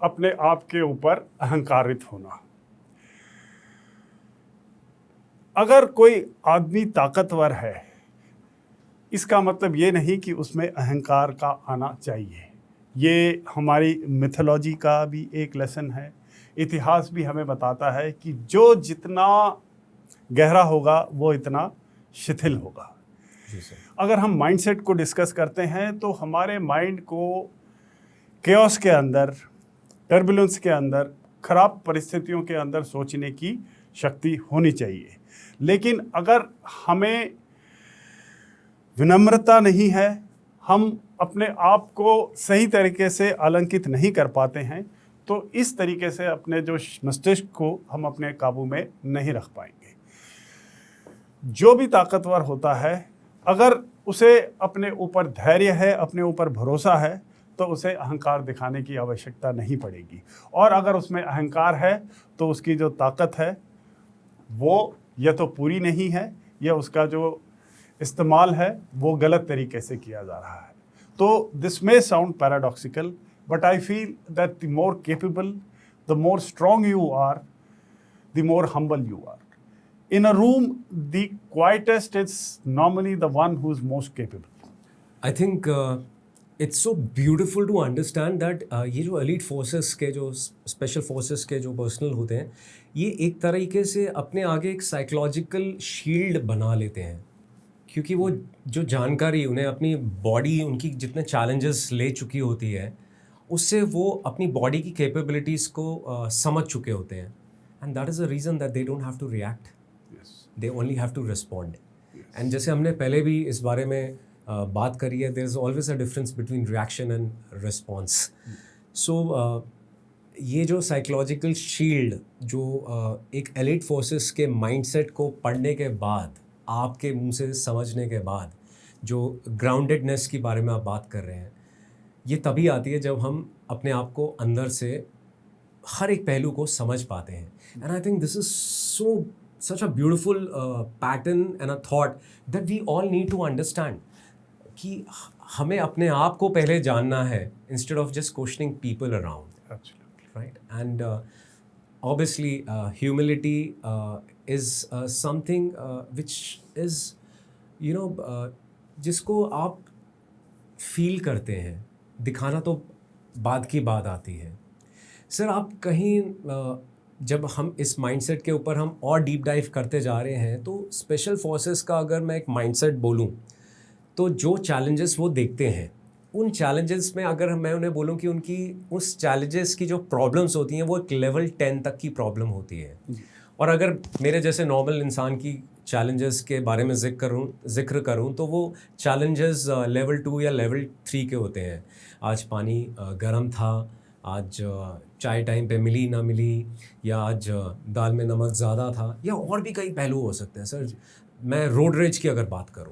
अपने आप के ऊपर अहंकारित होना। अगर कोई आदमी ताकतवर है इसका मतलब ये नहीं कि उसमें अहंकार का आना चाहिए। ये हमारी मिथोलॉजी का भी एक लेसन है, इतिहास भी हमें बताता है कि जो जितना गहरा होगा वो इतना शिथिल होगा। अगर हम माइंडसेट को डिस्कस करते हैं तो हमारे माइंड को केओस के अंदर, टर्बुलेंस के अंदर, खराब परिस्थितियों के अंदर सोचने की शक्ति होनी चाहिए। लेकिन अगर हमें विनम्रता नहीं है, हम अपने आप को सही तरीके से अलंकित नहीं कर पाते हैं, तो इस तरीके से अपने जो मस्तिष्क को हम अपने काबू में नहीं रख पाएंगे। जो भी ताकतवर होता है, अगर उसे अपने ऊपर धैर्य है, अपने ऊपर भरोसा है, तो उसे अहंकार दिखाने की आवश्यकता नहीं पड़ेगी। और अगर उसमें अहंकार है तो उसकी जो ताकत है वो या तो पूरी नहीं है या उसका जो इस्तेमाल है वो गलत तरीके से किया जा रहा है। तो this may sound paradoxical, but I feel that the more capable, the more strong you are, the more humble you are. In a room, the quietest is normally the one who is most capable. I think it's so beautiful to understand that ये जो elite forces के जो special forces के जो personal होते हैं, ये एक तरीके से अपने आगे एक psychological shield बना लेते हैं, क्योंकि वो जो जानकारी उन्हें अपनी बॉडी, उनकी जितने challenges ले चुकी होती है, उससे वो अपनी बॉडी की कैपेबिलिटीज़ को समझ चुके होते हैं, and that is the reason that they don't have to react. They only have to respond. And जैसे हमने पहले भी इस बारे में बात करी है, there is always a difference between reaction and response. So ये जो साइकोलॉजिकल शील्ड जो एक एलिट फोर्सेस के माइंडसेट को पढ़ने के बाद, आपके मुंह से समझने के बाद, जो ग्राउंडेडनेस के बारे में आप बात कर रहे हैं, ये तभी आती है जब हम अपने आप को अंदर से हर एक पहलू को समझ पाते हैं। And I think this is such a beautiful pattern and a thought that we all need to understand कि हमें अपने आप को पहले जानना है instead of just questioning people around. Absolutely. Right? And obviously humility is something which is, you know, जिसको आप फील करते हैं, दिखाना तो बाद की बात आती है। सर, आप कहीं जब हम इस माइंडसेट के ऊपर हम और डीप डाइव करते जा रहे हैं, तो स्पेशल फोर्सेस का अगर मैं एक माइंडसेट बोलूं, तो जो चैलेंजेस वो देखते हैं, उन चैलेंजेस में अगर मैं उन्हें बोलूं कि उनकी उस चैलेंजेस की जो प्रॉब्लम्स होती हैं वो एक लेवल 10 तक की प्रॉब्लम होती है। और अगर मेरे जैसे नॉर्मल इंसान की चैलेंजेस के बारे में जिक्र करूं तो वो चैलेंजेस लेवल 2 या लेवल 3 के होते हैं। आज पानी गर्म था, आज चाय टाइम पे मिली ना मिली, या आज दाल में नमक ज़्यादा था, या और भी कई पहलू हो सकते हैं। सर, मैं रोड रेज की अगर बात करूं,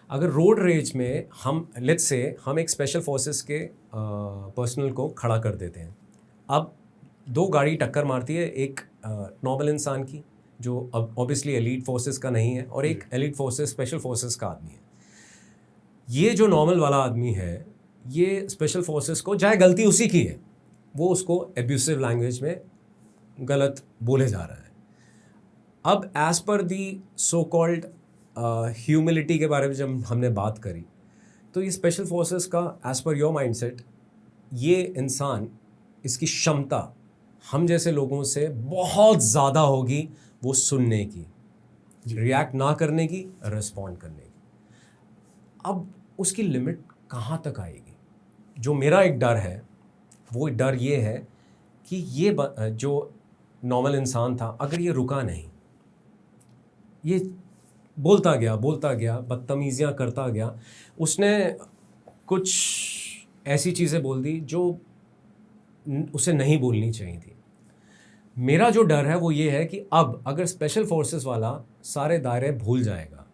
अगर रोड रेज में हम लेट्स से हम एक स्पेशल फोर्सेस के पर्सनल को खड़ा कर देते हैं। अब दो गाड़ी टक्कर मारती है, एक नॉर्मल इंसान की जो अब ऑब्वियसली एलीट फोर्सेस का नहीं है, और एक एलीट फोर्सेस स्पेशल फोर्सेस का आदमी है। ये जो नॉर्मल वाला आदमी है, ये स्पेशल फोर्सेस को, चाहे गलती उसी की है, वो उसको एब्यूसिव लैंग्वेज में गलत बोले जा रहा है। अब एज पर दी सो कॉल्ड ह्यूमिलिटी के बारे में जब हमने बात करी, तो ये स्पेशल फोर्सेस का एज पर योर माइंडसेट, ये इंसान, इसकी क्षमता हम जैसे लोगों से बहुत ज़्यादा होगी वो सुनने की, रिएक्ट ना करने की, रिस्पॉन्ड करने की। अब उसकी लिमिट कहाँ तक आएगी? जो मेरा एक डर है, वो डर ये है कि ये जो नॉर्मल इंसान था, अगर ये रुका नहीं, ये बोलता गया, बदतमीज़ियाँ करता गया, उसने कुछ ऐसी चीज़ें बोल दी जो उसे नहीं बोलनी चाहिए थी। मेरा जो डर है वो ये है कि अब अगर स्पेशल फोर्सेस वाला सारे दायरे भूल जाएगा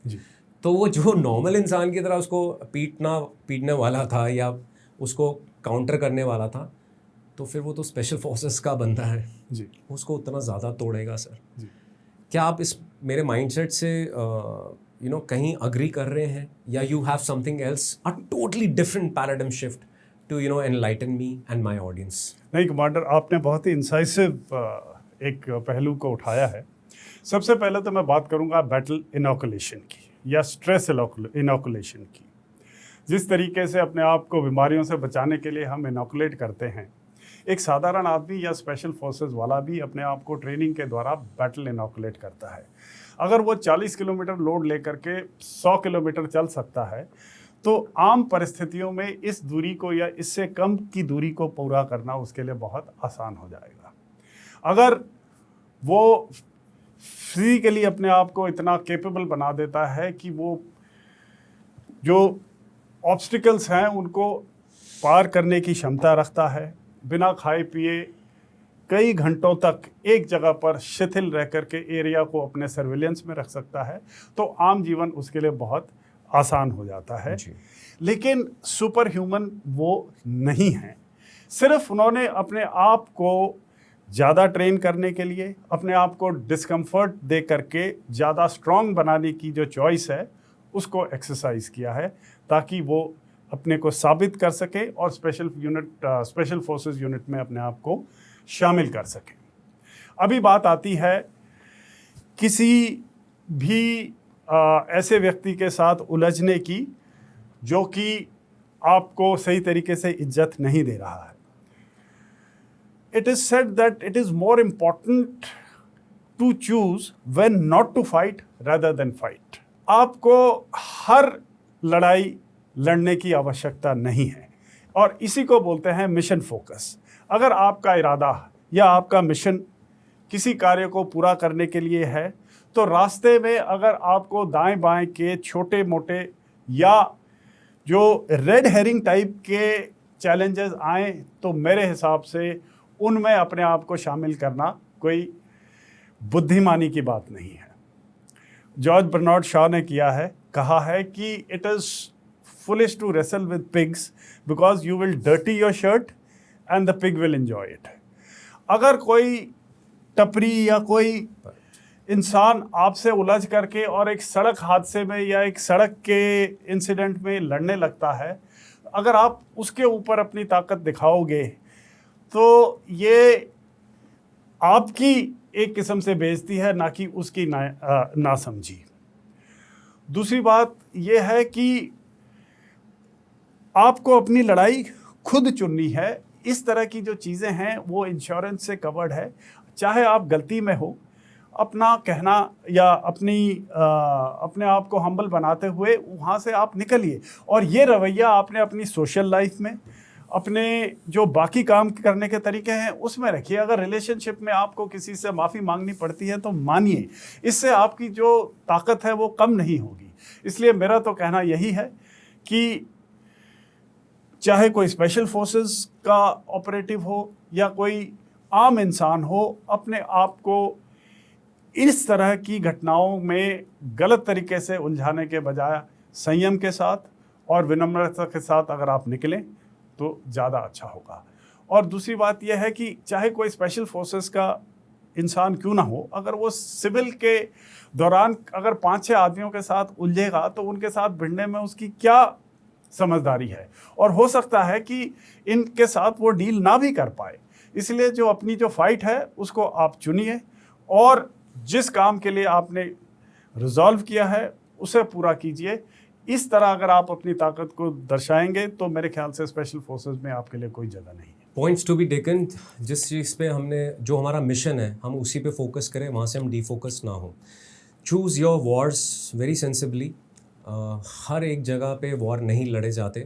जी, तो वो जो नॉर्मल इंसान की तरह उसको पीटने वाला था या उसको काउंटर करने वाला था, तो फिर वो तो स्पेशल फोर्सेस का बंदा है जी, उसको उतना ज़्यादा तोड़ेगा सर। जी। क्या आप इस मेरे माइंडसेट से कहीं अग्री कर रहे हैं, या you have something else, a totally different paradigm shift to enlighten me and my audience? नहीं कमांडर, आपने बहुत ही इंसाइसिव एक पहलू को उठाया है। सबसे पहले तो मैं बात करूंगा बैटल इनोकुलेशन की या स्ट्रेस इनोकुलेशन की। जिस तरीके से अपने आप को बीमारियों से बचाने के लिए हम इनोकुलेट करते हैं, एक साधारण आदमी या स्पेशल फोर्सेस वाला भी अपने आप को ट्रेनिंग के द्वारा बैटल इनोकुलेट करता है। अगर वो 40 किलोमीटर लोड लेकर के 100 किलोमीटर चल सकता है, तो आम परिस्थितियों में इस दूरी को या इससे कम की दूरी को पूरा करना उसके लिए बहुत आसान हो जाएगा। अगर वो फिजिकली अपने आप को इतना कैपेबल बना देता है कि वो जो ऑब्स्टिकल्स हैं उनको पार करने की क्षमता रखता है, बिना खाए पिए कई घंटों तक एक जगह पर शिथिल रह कर के एरिया को अपने सर्विलेंस में रख सकता है, तो आम जीवन उसके लिए बहुत आसान हो जाता है। लेकिन सुपर ह्यूमन वो नहीं है। सिर्फ उन्होंने अपने आप को ज़्यादा ट्रेन करने के लिए, अपने आप को डिस्कम्फर्ट दे करके ज़्यादा स्ट्रॉन्ग बनाने की जो चॉइस है उसको एक्सरसाइज किया है, ताकि वो अपने को साबित कर सके और स्पेशल फोर्सेस यूनिट में अपने आप को शामिल कर सके। अभी बात आती है किसी भी ऐसे व्यक्ति के साथ उलझने की जो कि आपको सही तरीके से इज्जत नहीं दे रहा है। It is said that it is more important to choose when not to fight rather than fight. आपको हर लड़ाई लड़ने की आवश्यकता नहीं है, और इसी को बोलते हैं मिशन फोकस। अगर आपका इरादा या आपका मिशन किसी कार्य को पूरा करने के लिए है, तो रास्ते में अगर आपको दाएं बाएं के छोटे मोटे या जो रेड हेरिंग टाइप के चैलेंजेस आए, तो मेरे हिसाब से उनमें अपने आप को शामिल करना कोई बुद्धिमानी की बात नहीं है। जॉर्ज बर्नार्ड शॉ ने कहा है कि it is foolish to wrestle with pigs because you will dirty your shirt and the pig will enjoy it. अगर कोई टपरी या कोई इंसान आपसे उलझ करके और एक सड़क हादसे में या एक सड़क के इंसिडेंट में लड़ने लगता है, अगर आप उसके ऊपर अपनी ताकत दिखाओगे तो ये आपकी एक किस्म से बेइज्जती है, ना कि उसकी ना समझी। दूसरी बात यह है कि आपको अपनी लड़ाई खुद चुननी है। इस तरह की जो चीज़ें हैं वो इंश्योरेंस से कवर्ड है। चाहे आप गलती में हो, अपना कहना या अपने आप को हम्बल बनाते हुए वहाँ से आप निकलिए, और ये रवैया आपने अपनी सोशल लाइफ में, अपने जो बाकी काम करने के तरीके हैं उसमें रखिए। अगर रिलेशनशिप में आपको किसी से माफ़ी मांगनी पड़ती है तो मानिए, इससे आपकी जो ताकत है वो कम नहीं होगी। इसलिए मेरा तो कहना यही है कि चाहे कोई स्पेशल फोर्सेस का ऑपरेटिव हो या कोई आम इंसान हो, अपने आप को इस तरह की घटनाओं में गलत तरीके से उलझाने के बजाय संयम के साथ और विनम्रता के साथ अगर आप निकलें तो ज़्यादा अच्छा होगा। और दूसरी बात यह है कि चाहे कोई स्पेशल फोर्सेस का इंसान क्यों ना हो, अगर वो सिविल के दौरान अगर 5-6 आदमियों के साथ उलझेगा तो उनके साथ भिड़ने में उसकी क्या समझदारी है, और हो सकता है कि इनके साथ वो डील ना भी कर पाए, इसलिए जो अपनी जो फाइट है उसको आप चुनिए और जिस काम के लिए आपने रिजॉल्व किया है उसे पूरा कीजिए। इस तरह अगर आप अपनी ताकत को दर्शाएंगे तो मेरे ख्याल से स्पेशल फोर्सेस में आपके लिए कोई जगह नहीं है। पॉइंट्स टू बी टेकन, जिस चीज़ पे हमने, जो हमारा मिशन है, हम उसी पे फोकस करें, वहाँ से हम डिफोकस ना हो। Choose your wars very sensibly. हर एक जगह पे वॉर नहीं लड़े जाते।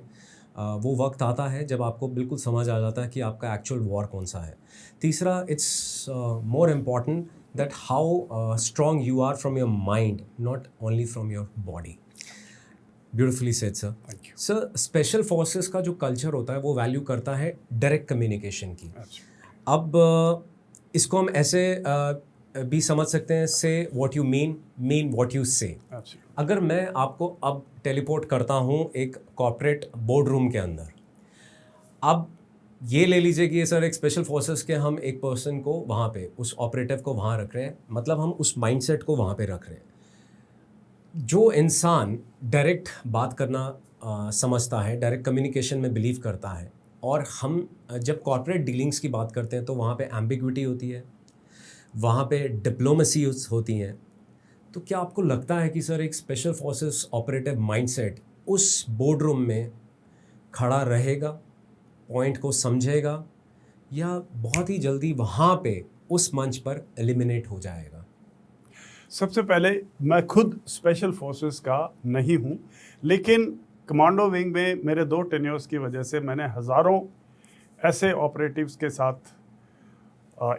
वो वक्त आता है जब आपको बिल्कुल समझ आ जाता है कि आपका एक्चुअल वॉर कौन सा है। तीसरा, it's more important that how strong you are from your mind, not only from your body. Beautifully said sir. Thank you sir, special forces का जो कल्चर होता है वो वैल्यू करता है डायरेक्ट कम्युनिकेशन की। अब इसको हम ऐसे भी समझ सकते हैं, से what you mean what you से। अगर मैं आपको अब टेलीपोर्ट करता हूँ एक कॉर्पोरेट बोर्ड रूम के अंदर, अब ये ले लीजिए कि सर एक स्पेशल फोर्सेस के हम एक पर्सन को वहाँ पे, उस ऑपरेटिव को वहाँ रख रहे हैं, मतलब हम उस माइंडसेट को वहाँ पे रख रहे हैं। जो इंसान डायरेक्ट बात करना समझता है, डायरेक्ट कम्युनिकेशन में बिलीव करता है, और हम जब कॉर्पोरेट डीलिंग्स की बात करते हैं तो वहाँ पे एम्बिग्विटी होती है, वहाँ पे डिप्लोमेसी होती है, तो क्या आपको लगता है कि सर एक स्पेशल फोर्सेस ऑपरेटिव माइंडसेट उस बोर्ड रूम में खड़ा रहेगा, पॉइंट को समझेगा, या बहुत ही जल्दी वहाँ पे उस मंच पर एलिमिनेट हो जाएगा? सबसे पहले मैं खुद स्पेशल फोर्सेस का नहीं हूँ, लेकिन कमांडो विंग में मेरे 2 टेन्योर्स की वजह से मैंने हज़ारों ऐसे ऑपरेटिव्स के साथ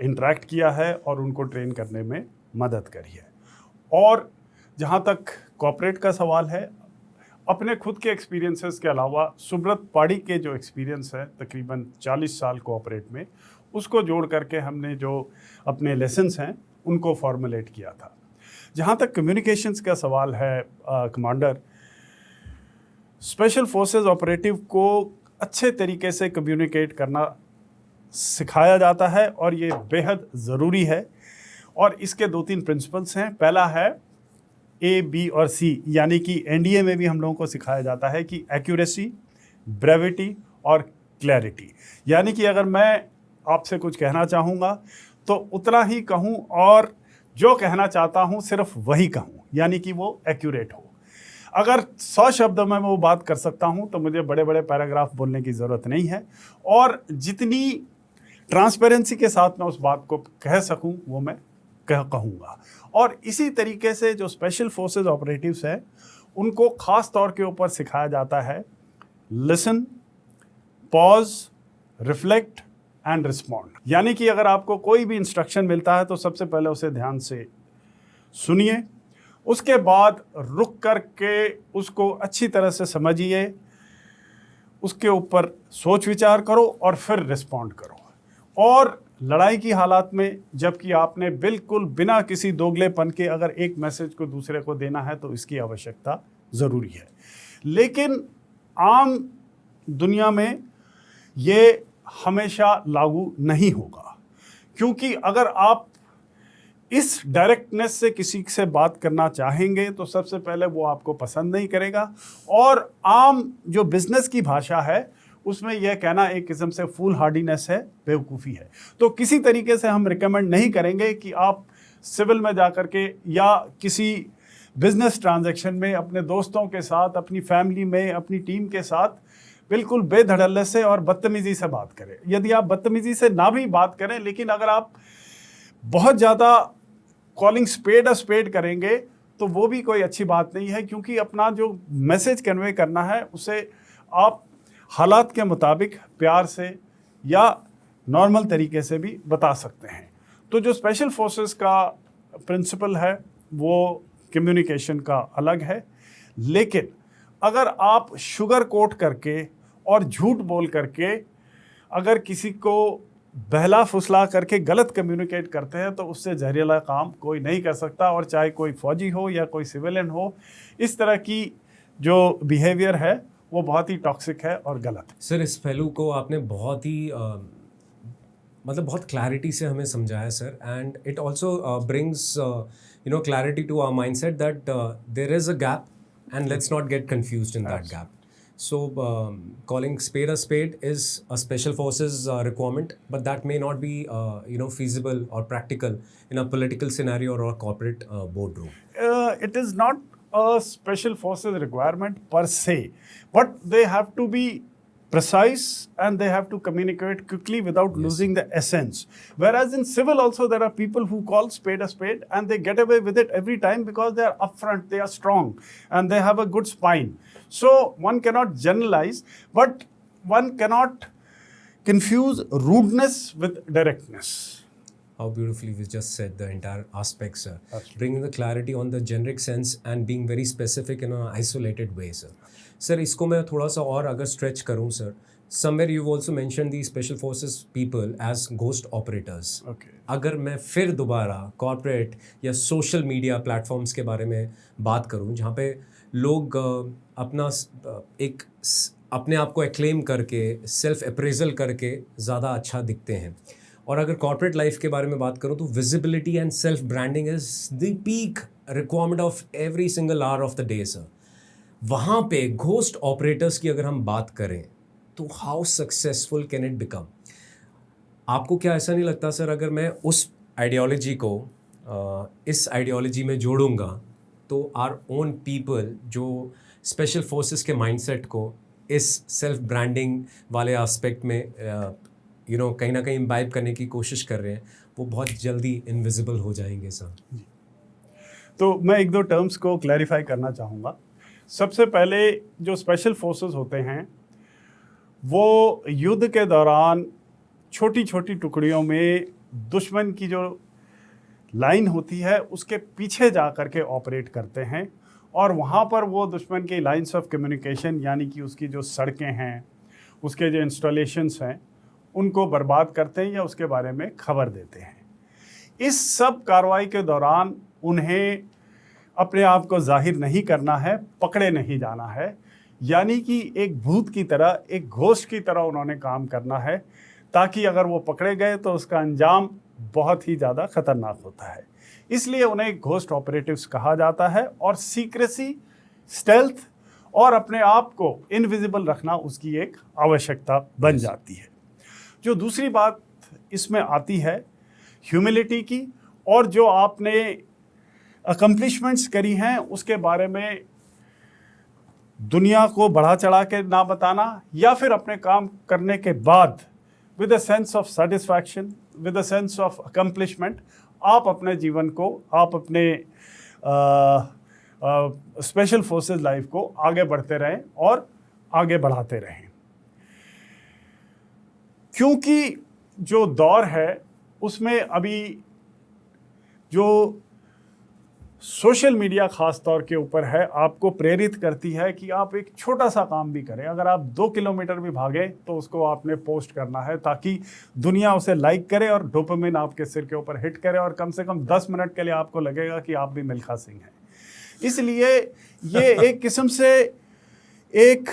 इंटरेक्ट किया है और उनको ट्रेन करने में मदद करी है। और जहाँ तक कॉर्पोरेट का सवाल है, अपने खुद के एक्सपीरियंसेस के अलावा सुब्रत पाड़ी के जो एक्सपीरियंस है तकरीबन 40 साल कोऑपरेट में, उसको जोड़ करके हमने जो अपने लेसन्स हैं उनको फॉर्मुलेट किया था। जहाँ तक कम्युनिकेशंस का सवाल है कमांडर, स्पेशल फोर्सेस ऑपरेटिव को अच्छे तरीके से कम्युनिकेट करना सिखाया जाता है और ये बेहद ज़रूरी है। और इसके 2-3 प्रिंसिपल्स हैं। पहला है A, B और C, यानी कि NDA में भी हम लोगों को सिखाया जाता है कि एक्यूरेसी, ब्रेविटी और क्लैरिटी, यानी कि अगर मैं आपसे कुछ कहना चाहूँगा तो उतना ही कहूँ और जो कहना चाहता हूँ सिर्फ वही कहूँ, यानी कि वो एक्यूरेट हो। अगर 100 शब्दों में मैं वो बात कर सकता हूँ तो मुझे बड़े बड़े पैराग्राफ बोलने की ज़रूरत नहीं है, और जितनी ट्रांसपेरेंसी के साथ मैं उस बात को कह सकूँ वो मैं कहूँगा। और इसी तरीके से जो स्पेशल फोर्सेस ऑपरेटिव्स हैं उनको ख़ास तौर के ऊपर सिखाया जाता है listen, pause, reflect and respond. यानी कि अगर आपको कोई भी इंस्ट्रक्शन मिलता है तो सबसे पहले उसे ध्यान से सुनिए, उसके बाद रुक कर के उसको अच्छी तरह से समझिए, उसके ऊपर सोच विचार करो और फिर रिस्पॉन्ड करो। और लड़ाई की हालात में जबकि आपने बिल्कुल बिना किसी दोगलेपन के अगर एक मैसेज को दूसरे को देना है तो इसकी आवश्यकता ज़रूरी है। लेकिन आम दुनिया में ये हमेशा लागू नहीं होगा, क्योंकि अगर आप इस डायरेक्टनेस से किसी से बात करना चाहेंगे तो सबसे पहले वो आपको पसंद नहीं करेगा। और आम जो बिजनेस की भाषा है उसमें यह कहना एक किस्म से फूल हार्डीनेस है, बेवकूफ़ी है। तो किसी तरीके से हम रिकमेंड नहीं करेंगे कि आप सिविल में जाकर के या किसी बिजनेस ट्रांजैक्शन में अपने दोस्तों के साथ, अपनी फैमिली में, अपनी टीम के साथ बिल्कुल बेधड़ल्ले से और बदतमीज़ी से बात करें। यदि आप बदतमीज़ी से ना भी बात करें, लेकिन अगर आप बहुत ज़्यादा कॉलिंग स्पेड स्पेड करेंगे तो वो भी कोई अच्छी बात नहीं है, क्योंकि अपना जो मैसेज कन्वे करना है उसे आप हालात के मुताबिक प्यार से या नॉर्मल तरीके से भी बता सकते हैं। तो जो स्पेशल फोर्सेस का प्रिंसिपल है वो कम्युनिकेशन का अलग है, लेकिन अगर आप शुगर कोट करके और झूठ बोल करके अगर किसी को बहला फुसला करके गलत कम्युनिकेट करते हैं तो उससे जहरीला काम कोई नहीं कर सकता, और चाहे कोई फौजी हो या कोई सिविलियन हो, इस तरह की जो बिहेवियर है वो बहुत ही टॉक्सिक है और गलत है। सर, इस पहलू को आपने बहुत ही मतलब बहुत क्लैरिटी से हमें समझाया sir, and it also brings clarity to our mindset that there is a gap and let's not get confused in that gap. So, calling spade a spade is a special forces requirement, but that may not be, feasible or practical in a political scenario or a corporate boardroom. It is not a special forces requirement per se, but they have to be precise and they have to communicate quickly without losing the essence. Whereas in civil also there are people who call spade a spade and they get away with it every time because they are upfront, they are strong and they have a good spine. So one cannot generalize, but one cannot confuse rudeness with directness. How beautifully we just said the entire aspect, sir. Bringing the clarity on the generic sense and being very specific in an isolated way, sir. Sir इसको मैं थोड़ा सा और अगर stretch करूं sir, somewhere you also mention the special forces people as ghost operators. अगर मैं फिर दोबारा कॉर्पोरेट या सोशल मीडिया प्लेटफॉर्म्स के बारे में बात करूं जहां पे लोग अपने आप को एक्लेम करके सेल्फ अप्रेजल करके ज़्यादा अच्छा दिखते हैं, और अगर कॉर्पोरेट लाइफ के बारे में बात करूं तो visibility and self branding is the peak requirement of every single hour of the day sir. वहाँ पे घोस्ट ऑपरेटर्स की अगर हम बात करें तो how successful can it become? आपको क्या ऐसा नहीं लगता सर, अगर मैं उस आइडियोलॉजी को इस आइडियोलॉजी में जोड़ूंगा तो आर ओन पीपल जो स्पेशल फोर्सेस के माइंडसेट को इस सेल्फ ब्रांडिंग वाले एस्पेक्ट में कहीं ना कहीं इम्बाइब करने की कोशिश कर रहे हैं, वो बहुत जल्दी इनविजिबल हो जाएंगे सर? तो मैं एक दो टर्म्स को क्लैरिफाई करना चाहूँगा. सबसे पहले जो स्पेशल फोर्सेस होते हैं वो युद्ध के दौरान छोटी छोटी टुकड़ियों में दुश्मन की जो लाइन होती है उसके पीछे जा कर के ऑपरेट करते हैं, और वहाँ पर वो दुश्मन की लाइंस ऑफ कम्युनिकेशन यानी कि उसकी जो सड़कें हैं, उसके जो इंस्टॉलेशंस हैं, उनको बर्बाद करते हैं या उसके बारे में खबर देते हैं. इस सब कार्रवाई के दौरान उन्हें अपने आप को जाहिर नहीं करना है, पकड़े नहीं जाना है, यानी कि एक भूत की तरह, एक घोस्ट की तरह उन्होंने काम करना है, ताकि अगर वो पकड़े गए तो उसका अंजाम बहुत ही ज़्यादा खतरनाक होता है. इसलिए उन्हें घोस्ट ऑपरेटिव्स कहा जाता है, और सीक्रेसी, स्टेल्थ और अपने आप को इनविजिबल रखना उसकी एक आवश्यकता बन जाती है. जो दूसरी बात इसमें आती है ह्यूमिलिटी की, और जो आपने अकम्पलिशमेंट्स करी हैं उसके बारे में दुनिया को बढ़ा चढ़ा के ना बताना, या फिर अपने काम करने के बाद with a sense of satisfaction, with a sense of accomplishment आप अपने जीवन को, आप अपने स्पेशल फोर्सेस लाइफ को आगे बढ़ते रहें और आगे बढ़ाते रहें. क्योंकि जो दौर है उसमें अभी जो सोशल मीडिया ख़ास तौर के ऊपर है, आपको प्रेरित करती है कि आप एक छोटा सा काम भी करें. अगर आप 2 किलोमीटर भी भागें तो उसको आपने पोस्ट करना है, ताकि दुनिया उसे लाइक करे और डोपामिन आपके सिर के ऊपर हिट करे, और कम से कम 10 मिनट के लिए आपको लगेगा कि आप भी मिल्खा सिंह हैं. इसलिए ये एक किस्म से एक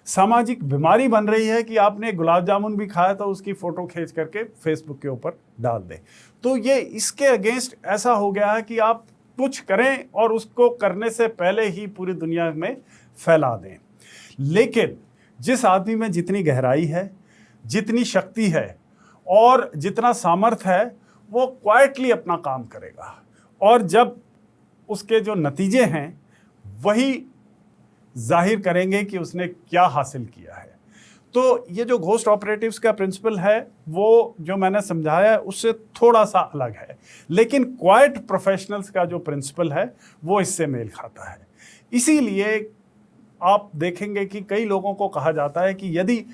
सामाजिक बीमारी बन रही है कि आपने गुलाब जामुन भी खाया तो उसकी फ़ोटो खींच करके फेसबुक के ऊपर डाल दें. तो ये इसके अगेंस्ट ऐसा हो गया है कि आप कुछ करें और उसको करने से पहले ही पूरी दुनिया में फैला दें. लेकिन जिस आदमी में जितनी गहराई है, जितनी शक्ति है और जितना सामर्थ्य है, वो क्वाइटली अपना काम करेगा, और जब उसके जो नतीजे हैं वही जाहिर करेंगे कि उसने क्या हासिल किया है. तो ये जो घोस्ट ऑपरेटिव्स का प्रिंसिपल है वो जो मैंने समझाया है उससे थोड़ा सा अलग है, लेकिन क्वाइट प्रोफेशनल्स का जो प्रिंसिपल है वो इससे मेल खाता है. इसीलिए आप देखेंगे कि कई लोगों को कहा जाता है कि यदि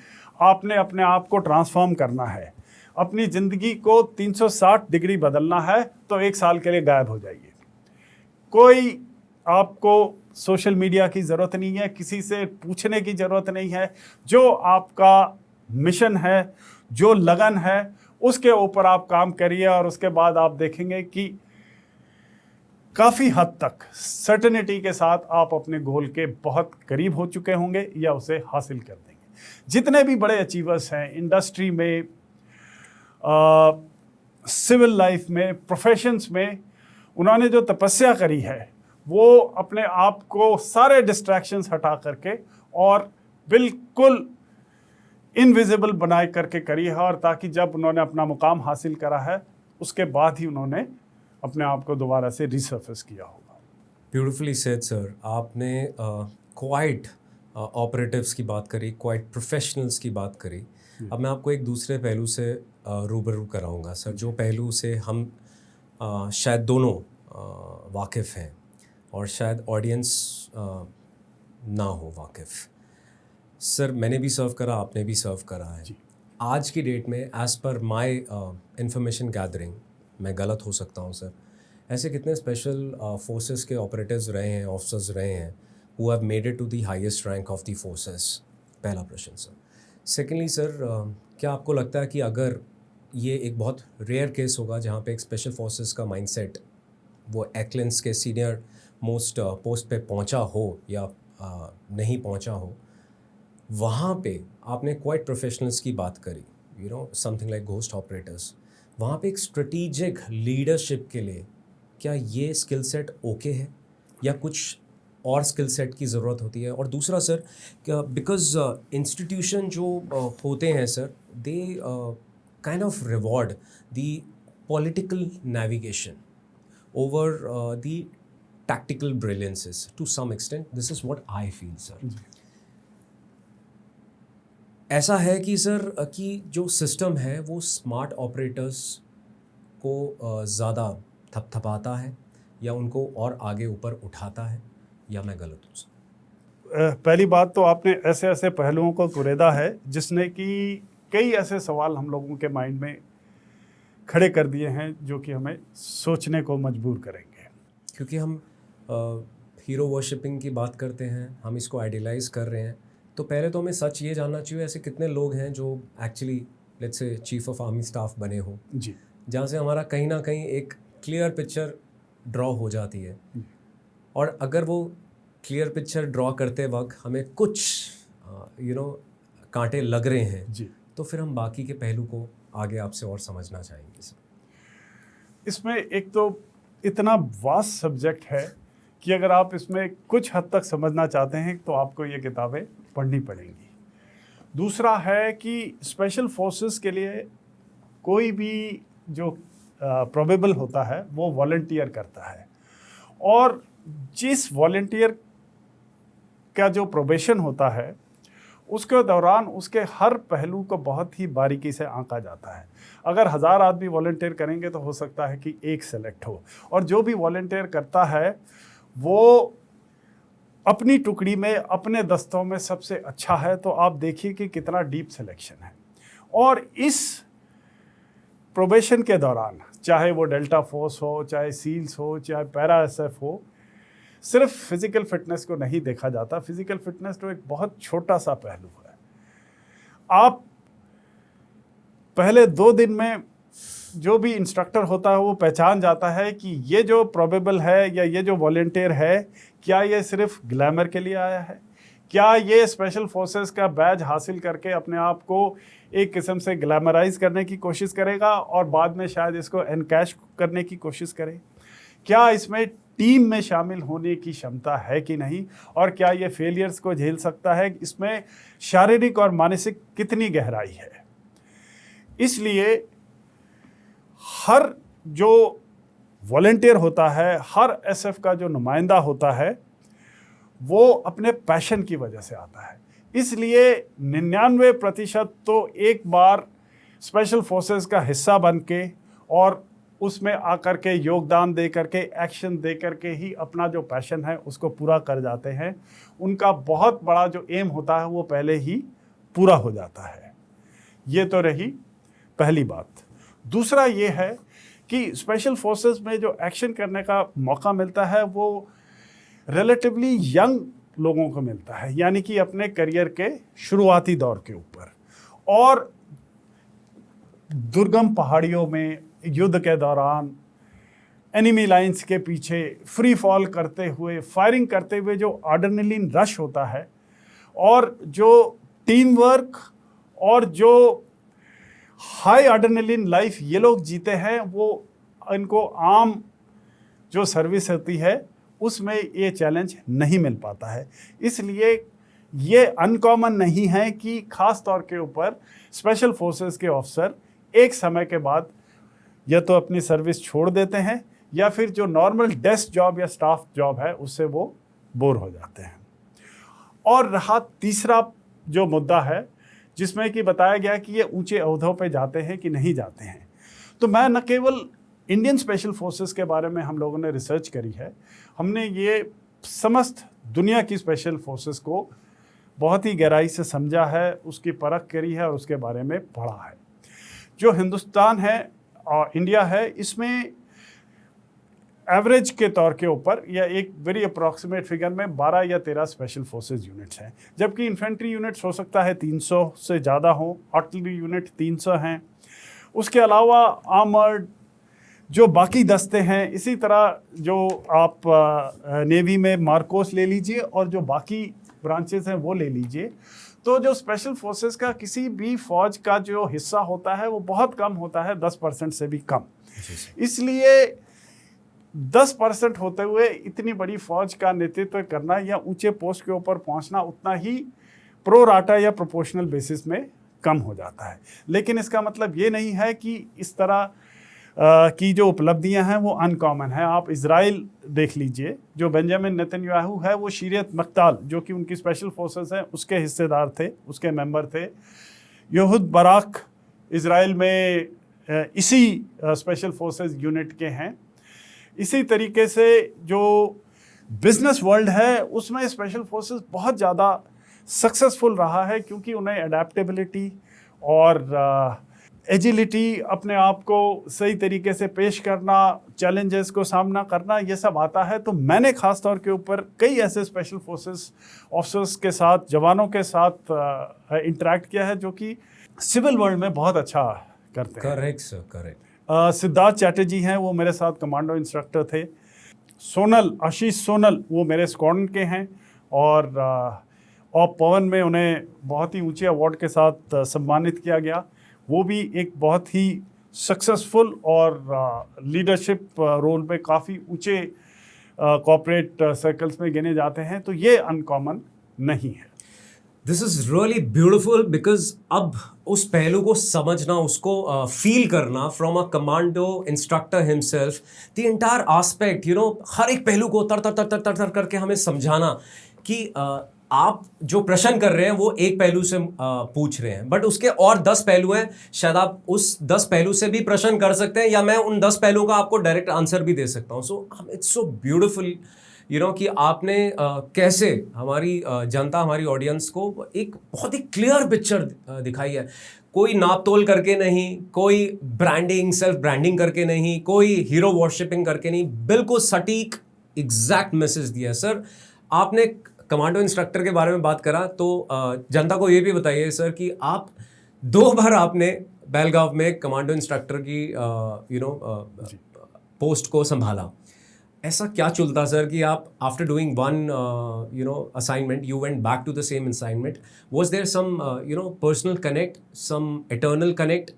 आपने अपने आप को ट्रांसफॉर्म करना है, अपनी ज़िंदगी को 360 डिग्री बदलना है, तो 1 साल के लिए गायब हो जाइए. कोई आपको सोशल मीडिया की ज़रूरत नहीं है, किसी से पूछने की ज़रूरत नहीं है. जो आपका मिशन है, जो लगन है, उसके ऊपर आप काम करिए, और उसके बाद आप देखेंगे कि काफ़ी हद तक सर्टेनिटी के साथ आप अपने गोल के बहुत करीब हो चुके होंगे या उसे हासिल कर देंगे. जितने भी बड़े अचीवर्स हैं इंडस्ट्री में, सिविल लाइफ में, प्रोफेशंस में, उन्होंने जो तपस्या करी है वो अपने आप को सारे डिस्ट्रैक्शंस हटा करके और बिल्कुल इनविजिबल बनाए करके करी है, और ताकि जब उन्होंने अपना मुकाम हासिल करा है उसके बाद ही उन्होंने अपने आप को दोबारा से रिसर्फेस किया होगा। Beautifully said sir. आपने क्वाइट ऑपरेटिव्स की बात करी, क्वाइट प्रोफेशनल्स की बात करी। अब मैं आपको एक दूसरे पहलू से रूबरू कराऊंगा सर, जो पहलू से हम शायद दोनों वाकिफ़ हैं और शायद ऑडियंस ना हो वाकिफ़। सर मैंने भी सर्व करा, आपने भी सर्व करा है। आज की डेट में as per my information gathering, मैं गलत हो सकता हूँ सर, ऐसे कितने स्पेशल फोर्सेस के ऑपरेटिव्स रहे हैं, ऑफिसर्स रहे हैं who have made it to the highest rank of the forces? पहला प्रश्न सर। सेकेंडली सर, क्या आपको लगता है कि अगर ये एक बहुत रेयर केस होगा जहाँ पे एक स्पेशल फोर्सेस का माइंडसेट वो एक्लेंस के सीनियर मोस्ट पोस्ट पे पहुँचा हो या नहीं पहुँचा हो, वहाँ पे आपने क्वाइट प्रोफेशनल्स की बात करी, you know something like ghost operators, वहाँ पे एक स्ट्रेटेजिक लीडरशिप के लिए क्या ये स्किल सेट ओके है या कुछ और स्किल सेट की ज़रूरत होती है? और दूसरा सर, बिकॉज इंस्टीट्यूशन जो होते हैं sir, they kind of reward the political navigation over the tactical brilliances to some extent. This is what I feel, sir. ऐसा है कि सर कि जो सिस्टम है वो स्मार्ट ऑपरेटर्स को ज़्यादा थपथपाता है या उनको और आगे ऊपर उठाता है, या मैं गलत हूँ सर? पहली बात तो आपने ऐसे ऐसे पहलुओं को कुरेदा है जिसने कि कई ऐसे सवाल हम लोगों के माइंड में खड़े कर दिए हैं जो कि हमें सोचने को मजबूर करेंगे। क्योंकि हम हीरो वर्शिपिंग की बात करते हैं, हम इसको आइडियलाइज़ कर रहे हैं, तो पहले तो हमें सच ये जानना चाहिए ऐसे कितने लोग हैं जो actually let's say chief of army staff बने हो जी, जहाँ से हमारा कहीं ना कहीं एक क्लियर पिक्चर ड्रॉ हो जाती है। और अगर वो क्लियर पिक्चर ड्रॉ करते वक्त हमें कुछ कांटे लग रहे हैं जी, तो फिर हम बाकी के पहलू को आगे आपसे और समझना चाहेंगे सर। इसमें एक तो इतना वास्ट सब्जेक्ट है कि अगर आप इसमें कुछ हद तक समझना चाहते हैं तो आपको ये किताबें पढ़नी पड़ेंगी। दूसरा है कि स्पेशल फोर्सेस के लिए कोई भी जो प्रोबेबल होता है वो वॉलंटियर करता है, और जिस वॉलंटियर का जो प्रोबेशन होता है उसके दौरान उसके हर पहलू को बहुत ही बारीकी से आंका जाता है। अगर 1000 आदमी वॉलंटियर करेंगे तो हो सकता है कि एक सेलेक्ट हो, और जो भी वॉलंटियर करता है वो अपनी टुकड़ी में अपने दस्तों में सबसे अच्छा है। तो आप देखिए कि कितना डीप सिलेक्शन है। और इस प्रोबेशन के दौरान चाहे वो डेल्टा फोर्स हो, चाहे सील्स हो, चाहे पैरा एसएफ हो, सिर्फ फिजिकल फिटनेस को नहीं देखा जाता। फिजिकल फिटनेस तो एक बहुत छोटा सा पहलू है। आप पहले 2 दिन में जो भी इंस्ट्रक्टर होता है वो पहचान जाता है कि ये जो प्रोबेबल है या ये जो वॉलंटियर है, क्या ये सिर्फ ग्लैमर के लिए आया है, क्या ये स्पेशल फोर्सेस का बैज हासिल करके अपने आप को एक किस्म से ग्लैमराइज करने की कोशिश करेगा और बाद में शायद इसको एनकैश करने की कोशिश करे, क्या इसमें टीम में शामिल होने की क्षमता है कि नहीं, और क्या ये फेलियर्स को झेल सकता है, इसमें शारीरिक और मानसिक कितनी गहराई है। इसलिए हर जो वॉलंटियर होता है, हर एसएफ का जो नुमाइंदा होता है, वो अपने पैशन की वजह से आता है। इसलिए 99% तो एक बार स्पेशल फोर्सेस का हिस्सा बन के और उसमें आकर के योगदान दे करके, एक्शन दे करके ही अपना जो पैशन है उसको पूरा कर जाते हैं। उनका बहुत बड़ा जो एम होता है वो पहले ही पूरा हो जाता है। ये तो रही पहली बात। दूसरा ये है कि स्पेशल फोर्सेस में जो एक्शन करने का मौका मिलता है वो रिलेटिवली यंग लोगों को मिलता है, यानी कि अपने करियर के शुरुआती दौर के ऊपर, और दुर्गम पहाड़ियों में युद्ध के दौरान एनिमी लाइंस के पीछे फ्री फॉल करते हुए, फायरिंग करते हुए जो एड्रेनलिन रश होता है और जो टीम वर्क और जो हाई एड्रेनलिन लाइफ ये लोग जीते हैं, वो इनको आम जो सर्विस होती है उसमें ये चैलेंज नहीं मिल पाता है। इसलिए ये अनकॉमन नहीं है कि खास तौर के ऊपर स्पेशल फोर्सेस के ऑफिसर एक समय के बाद या तो अपनी सर्विस छोड़ देते हैं या फिर जो नॉर्मल डेस्क जॉब या स्टाफ जॉब है उससे वो बोर हो जाते हैं। और रहा तीसरा जो मुद्दा है जिसमें कि बताया गया कि ये ऊंचे ओहदों पे जाते हैं कि नहीं जाते हैं, तो मैं न केवल इंडियन स्पेशल फोर्सेस के बारे में हम लोगों ने रिसर्च करी है, हमने ये समस्त दुनिया की स्पेशल फोर्सेस को बहुत ही गहराई से समझा है, उसकी परख करी है और उसके बारे में पढ़ा है। जो हिंदुस्तान है और इंडिया है, इसमें एवरेज के तौर के ऊपर या एक वेरी अप्रॉक्सीमेट फिगर में 12 या 13 स्पेशल फोर्सेस यूनिट्स हैं, जबकि इन्फेंट्री यूनिट्स हो सकता है 300 से ज़्यादा हो, आर्टिलरी यूनिट 300 हैं। उसके अलावा आर्मर्ड जो बाकी दस्ते हैं, इसी तरह जो आप नेवी में मार्कोस ले लीजिए और जो बाकी ब्रांचेस हैं वो ले लीजिए, तो जो स्पेशल फोर्सेस का किसी भी फौज का जो हिस्सा होता है वो बहुत कम होता है, 10% से भी कम। इसलिए 10% होते हुए इतनी बड़ी फौज का नेतृत्व करना या ऊंचे पोस्ट के ऊपर पहुंचना उतना ही प्रो राटा या प्रोपोर्शनल बेसिस में कम हो जाता है। लेकिन इसका मतलब ये नहीं है कि इस तरह की जो उपलब्धियां हैं वो अनकॉमन है। आप इजराइल देख लीजिए, जो बेंजामिन नेतन्याहू है वो शीरियत मक्ताल जो कि उनकी स्पेशल फोर्सेस हैं उसके हिस्सेदार थे, उसके मेंबर थे। यहूद बराक इजराइल में इसी स्पेशल फोर्सेस यूनिट के हैं। इसी तरीके से जो बिजनेस वर्ल्ड है उसमें स्पेशल फोर्सेस बहुत ज़्यादा सक्सेसफुल रहा है, क्योंकि उन्हें अडेप्टेबिलिटी और एजिलिटी, अपने आप को सही तरीके से पेश करना, चैलेंजेस को सामना करना, ये सब आता है। तो मैंने ख़ास तौर के ऊपर कई ऐसे स्पेशल फोर्सेस ऑफिसर्स के साथ, जवानों के साथ इंटरेक्ट किया है जो कि सिविल वर्ल्ड में बहुत अच्छा करते हैं। Correct sir, correct. Siddharth Chatterjee हैं, वो मेरे साथ कमांडो इंस्ट्रक्टर थे। सोनल, आशीष सोनल, वो मेरे स्क्वाड्रन के हैं और पवन में उन्हें बहुत ही ऊंचे अवार्ड के साथ सम्मानित किया गया। वो भी एक बहुत ही सक्सेसफुल और लीडरशिप रोल में काफ़ी ऊंचे कॉर्पोरेट सर्कल्स में गिने जाते हैं। तो ये अनकॉमन नहीं है। This is really beautiful because अब उस पहलू को समझना, उसको फील करना from a commando instructor himself, the entire aspect, हर एक पहलू को तर करके हमें समझाना कि आप जो प्रश्न कर रहे हैं वो एक पहलू से पूछ रहे हैं, बट उसके और 10 पहलू हैं। शायद आप उस 10 पहलू से भी प्रश्न कर सकते हैं या मैं उन 10 पहलुओं का आपको डायरेक्ट आंसर भी दे सकता हूँ। सो इट्स सो ब्यूटिफुल कि आपने कैसे हमारी जनता, हमारी ऑडियंस को एक बहुत ही क्लियर पिक्चर दिखाई है। कोई नाप तोल करके नहीं, कोई ब्रांडिंग, सेल्फ ब्रांडिंग करके नहीं, कोई हीरो वॉरशिपिंग करके नहीं, बिल्कुल सटीक एग्जैक्ट मैसेज दिया है। सर, आपने कमांडो इंस्ट्रक्टर के बारे में बात करा तो जनता को ये भी बताइए सर कि आप 2 बार आपने बेलगाव में कमांडो इंस्ट्रक्टर की पोस्ट को संभाला। ऐसा क्या चलता सर कि आप after doing one assignment you went back to the same assignment? Was there some personal connect, some eternal connect,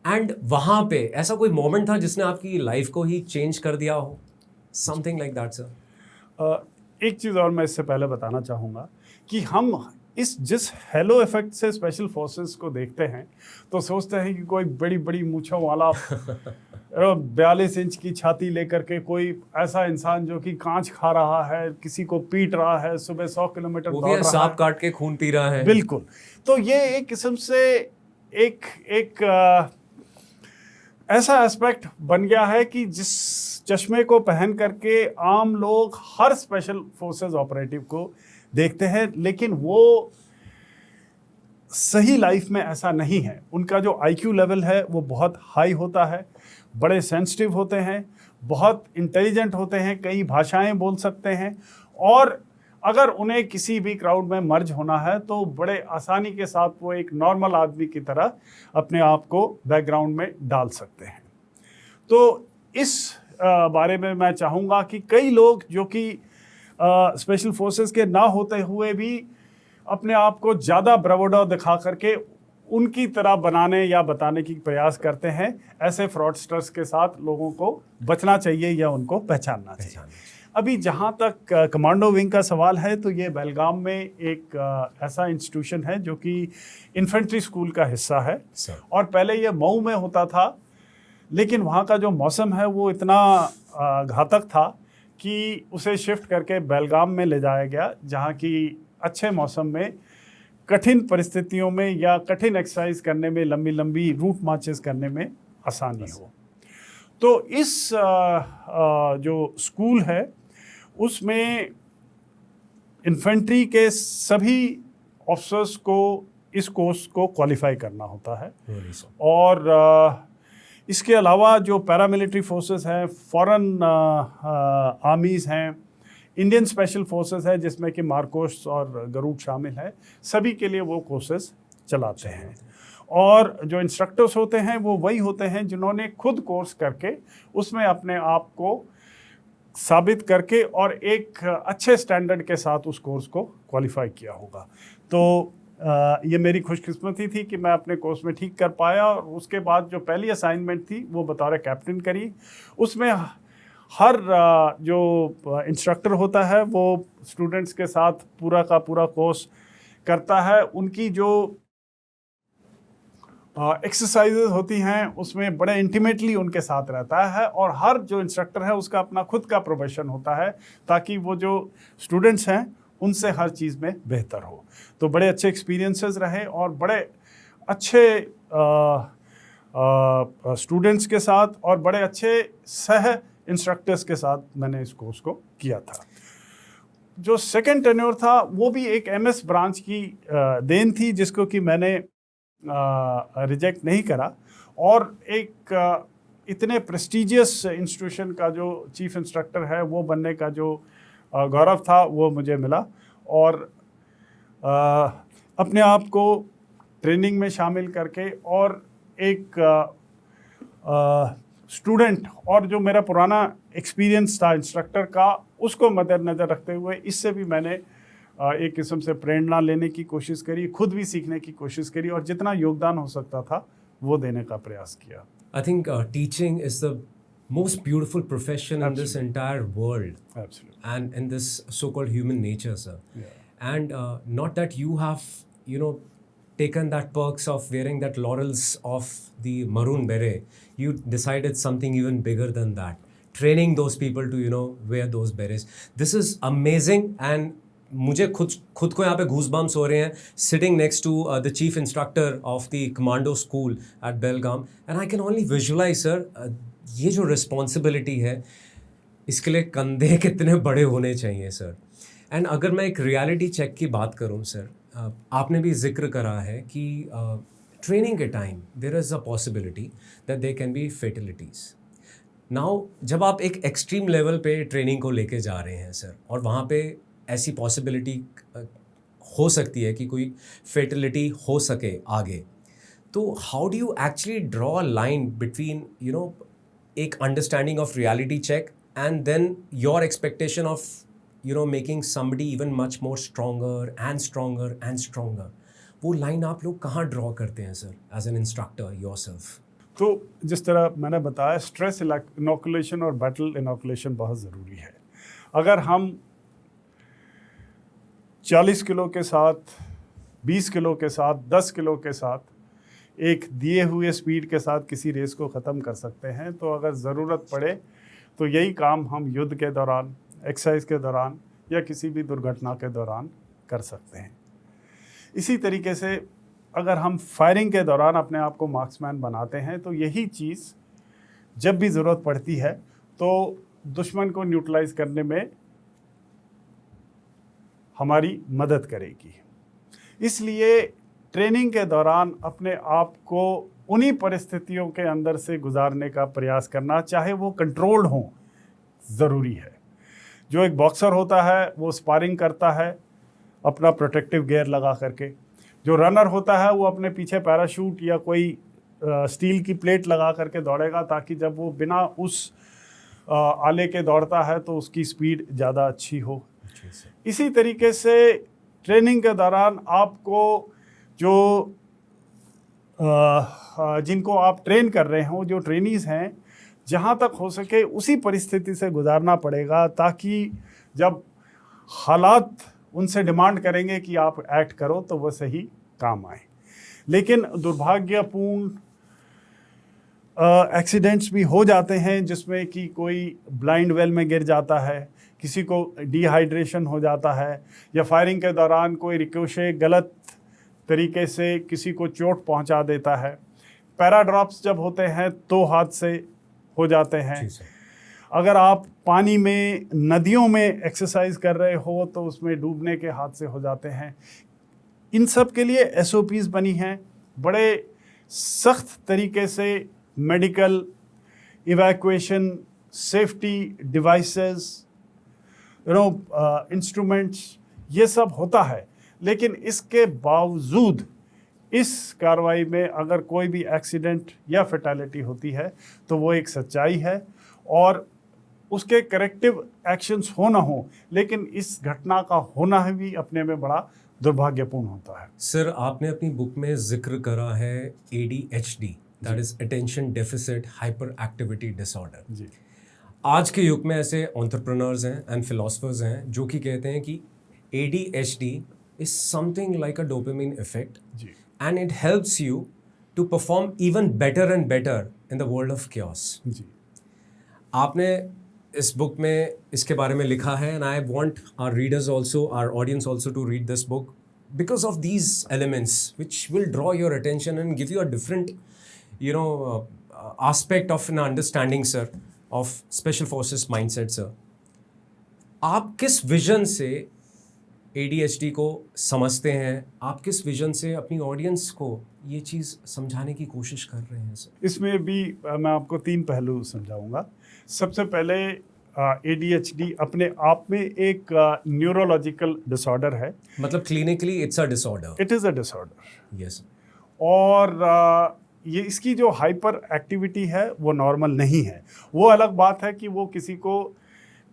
and वहाँ पे ऐसा कोई मोमेंट था जिसने आपकी लाइफ को ही चेंज कर दिया हो? Something like that sir. एक चीज़ और मैं इससे पहले बताना चाहूँगा कि हम जिस हेलो इफेक्ट से स्पेशल फोर्सेस को देखते हैं तो सोचते हैं कि कोई बड़ी बड़ी मूंछों वाला 42 इंच की छाती लेकर के कोई ऐसा इंसान जो कि कांच खा रहा है, किसी को पीट रहा है, सुबह 100 किलोमीटर दौड़ रहा है, सांप काट के खून पी रहा है। बिल्कुल। तो ये एक किस्म से एक ऐसा एस्पेक्ट बन गया है कि जिस चश्मे को पहन करके आम लोग हर स्पेशल फोर्सेस ऑपरेटिव को देखते हैं, लेकिन वो सही लाइफ में ऐसा नहीं है। उनका जो आईक्यू लेवल है वो बहुत हाई होता है, बड़े सेंसिटिव होते हैं, बहुत इंटेलिजेंट होते हैं, कई भाषाएं बोल सकते हैं, और अगर उन्हें किसी भी क्राउड में मर्ज होना है तो बड़े आसानी के साथ वो एक नॉर्मल आदमी की तरह अपने आप को बैकग्राउंड में डाल सकते हैं। तो इस बारे में मैं चाहूँगा कि कई लोग जो कि स्पेशल फोर्सेस के ना होते हुए भी अपने आप को ज़्यादा ब्रावोडो दिखा करके उनकी तरह बनाने या बताने की प्रयास करते हैं, ऐसे फ्रॉडस्टर्स के साथ लोगों को बचना चाहिए या उनको पहचानना चाहिए। अभी जहाँ तक कमांडो विंग का सवाल है, तो ये बेलगाम में एक ऐसा इंस्टीट्यूशन है जो कि इन्फेंट्री स्कूल का हिस्सा है और पहले ये मऊ में होता था, लेकिन वहाँ का जो मौसम है वो इतना घातक था कि उसे शिफ्ट करके बेलगाम में ले जाया गया, जहाँ की अच्छे मौसम में कठिन परिस्थितियों में या कठिन एक्सरसाइज करने में, लंबी लंबी रूट मार्चेस करने में आसानी हो। तो इस जो स्कूल है उसमें इन्फेंट्री के सभी ऑफिसर्स को इस कोर्स को क्वालिफाई करना होता है। और इसके अलावा जो पैरामिलिट्री फोर्सेस हैं, फॉरेन आर्मीज़ हैं, इंडियन स्पेशल फोर्सेस है जिसमें कि मार्कोस और गरुड़ शामिल है, सभी के लिए वो कोर्सेस चलाते हैं। और जो इंस्ट्रक्टर्स होते हैं वो वही होते हैं जिन्होंने खुद कोर्स करके उसमें अपने आप को साबित करके और एक अच्छे स्टैंडर्ड के साथ उस कोर्स को क्वालिफाई किया होगा। तो ये मेरी खुशकिस्मती थी कि मैं अपने कोर्स में ठीक कर पाया। और उसके बाद जो पहली असाइनमेंट थी वो बतौर कैप्टन करी। उसमें हर जो इंस्ट्रक्टर होता है वो स्टूडेंट्स के साथ पूरा का पूरा कोर्स करता है। उनकी जो एक्सरसाइजेज होती हैं उसमें बड़े इंटीमेटली उनके साथ रहता है और हर जो इंस्ट्रक्टर है उसका अपना खुद का प्रोफेशन होता है ताकि वो जो स्टूडेंट्स हैं उनसे हर चीज़ में बेहतर हो। तो बड़े अच्छे एक्सपीरियंसेस रहे और बड़े अच्छे स्टूडेंट्स के साथ और बड़े अच्छे सह इंस्ट्रक्टर्स के साथ मैंने इस कोर्स को किया था। जो सेकंड टेन्योर था वो भी एक एमएस ब्रांच की देन थी जिसको कि मैंने रिजेक्ट नहीं करा। और एक इतने प्रेस्टिजियस इंस्टीट्यूशन का जो चीफ इंस्ट्रक्टर है वो बनने का जो गौरव था वो मुझे मिला। और अपने आप को ट्रेनिंग में शामिल करके और एक स्टूडेंट और जो मेरा पुराना एक्सपीरियंस था इंस्ट्रक्टर का उसको मद्देनज़र रखते हुए इससे भी मैंने एक किस्म से प्रेरणा लेने की कोशिश करी, खुद भी सीखने की कोशिश करी और जितना योगदान हो सकता था वो देने का प्रयास किया। I think teaching is the most beautiful profession in this entire world. Absolutely. And in this so-called human nature, sir. Yeah. And not that you have, taken that perks of wearing that laurels of the maroon beret. You decided something even bigger than that. Training those people to, wear those berets. This is amazing and मुझे खुद को यहाँ पे goosebumps हो रहे हैं sitting next to the chief instructor of the commando school at Belgaum and I can only visualise sir ये जो रिस्पॉन्सिबिलिटी है इसके लिए कंधे कितने बड़े होने चाहिए सर। एंड अगर मैं एक रियलिटी चेक की बात करूँ सर, आपने भी जिक्र करा है कि ट्रेनिंग के time there is a possibility that there can be fatalities. Now जब आप एक एक्सट्रीम लेवल पे ट्रेनिंग को लेके जा रहे हैं सर और वहाँ पे ऐसी पॉसिबिलिटी हो सकती है कि कोई फेटलिटी हो सके आगे, तो how do you actually draw a line between एक understanding of reality check and then your expectation of making somebody even much more stronger and stronger. वो लाइन आप लोग कहाँ ड्रॉ करते हैं sir as an instructor yourself? तो जिस तरह मैंने बताया स्ट्रेस इनोकुलेशन और बैटल इनोकुलेशन बहुत ज़रूरी है। अगर हम 40 किलो के साथ, 20 किलो के साथ, 10 किलो के साथ एक दिए हुए स्पीड के साथ किसी रेस को ख़त्म कर सकते हैं, तो अगर ज़रूरत पड़े तो यही काम हम युद्ध के दौरान, एक्सरसाइज के दौरान या किसी भी दुर्घटना के दौरान कर सकते हैं। इसी तरीके से अगर हम फायरिंग के दौरान अपने आप को मार्क्समैन बनाते हैं तो यही चीज़ जब भी ज़रूरत पड़ती है तो दुश्मन को न्यूट्रलाइज करने में हमारी मदद करेगी। इसलिए ट्रेनिंग के दौरान अपने आप को उन्हीं परिस्थितियों के अंदर से गुजारने का प्रयास करना, चाहे वो कंट्रोल्ड हो, ज़रूरी है। जो एक बॉक्सर होता है वो स्पारिंग करता है अपना प्रोटेक्टिव गियर लगा करके, जो रनर होता है वो अपने पीछे पैराशूट या कोई स्टील की प्लेट लगा करके दौड़ेगा ताकि जब वो बिना उस आले के दौड़ता है तो उसकी स्पीड ज़्यादा अच्छी हो। इसी तरीके से ट्रेनिंग के दौरान आपको जो जिनको आप ट्रेन कर रहे हो, जो ट्रेनीज़ हैं, जहाँ तक हो सके उसी परिस्थिति से गुजारना पड़ेगा, ताकि जब हालात उनसे डिमांड करेंगे कि आप एक्ट करो तो वो सही काम आए। लेकिन दुर्भाग्यपूर्ण एक्सीडेंट्स भी हो जाते हैं जिसमें कि कोई ब्लाइंड वेल में गिर जाता है, किसी को डिहाइड्रेशन हो जाता है, या फायरिंग के दौरान कोई रिकोशे गलत तरीके से किसी को चोट पहुंचा देता है। पैराड्रॉप्स जब होते हैं तो हादसे हो जाते हैं। अगर आप पानी में, नदियों में एक्सरसाइज कर रहे हो तो उसमें डूबने के हादसे हो जाते हैं। इन सब के लिए SOPs बनी हैं, बड़े सख्त तरीके से medical evacuation, safety devices, instruments, ये सब होता है। लेकिन इसके बावजूद इस कार्रवाई में अगर कोई भी एक्सीडेंट या फैटेलिटी होती है तो वो एक सच्चाई है, और उसके करेक्टिव एक्शंस हो ना हो, लेकिन इस घटना का होना भी अपने में बड़ा दुर्भाग्यपूर्ण होता है। सर, आपने अपनी बुक में जिक्र करा है ADHD, that is attention deficit hyper activity disorder. जी। आज के युग में ऐसे एंटरप्रेन्योर्स हैं एंड फिलोसफर्स हैं जो कि कहते हैं कि ADHD is something like a dopamine effect, जी। And it helps you to perform even better and better in the world of chaos। जी। आपने इस बुक में इसके बारे में लिखा है, and I want our readers also, our audience also to read this book because of these elements which will draw your attention and give you a different aspect of an understanding, sir, of special forces mindset, sir. आप किस vision से ADHD को समझते हैं? आप किस vision से अपनी ऑडियंस को ये चीज़ समझाने की कोशिश कर रहे हैं, सर? इसमें भी मैं आपको 3 पहलू समझाऊंगा। सबसे पहले ADHD अपने आप में एक न्यूरोलॉजिकल डिसऑर्डर है। मतलब clinically it's a disorder. It is a disorder. Yes. और ये इसकी जो हाइपर एक्टिविटी है वो नॉर्मल नहीं है। वो अलग बात है कि वो किसी को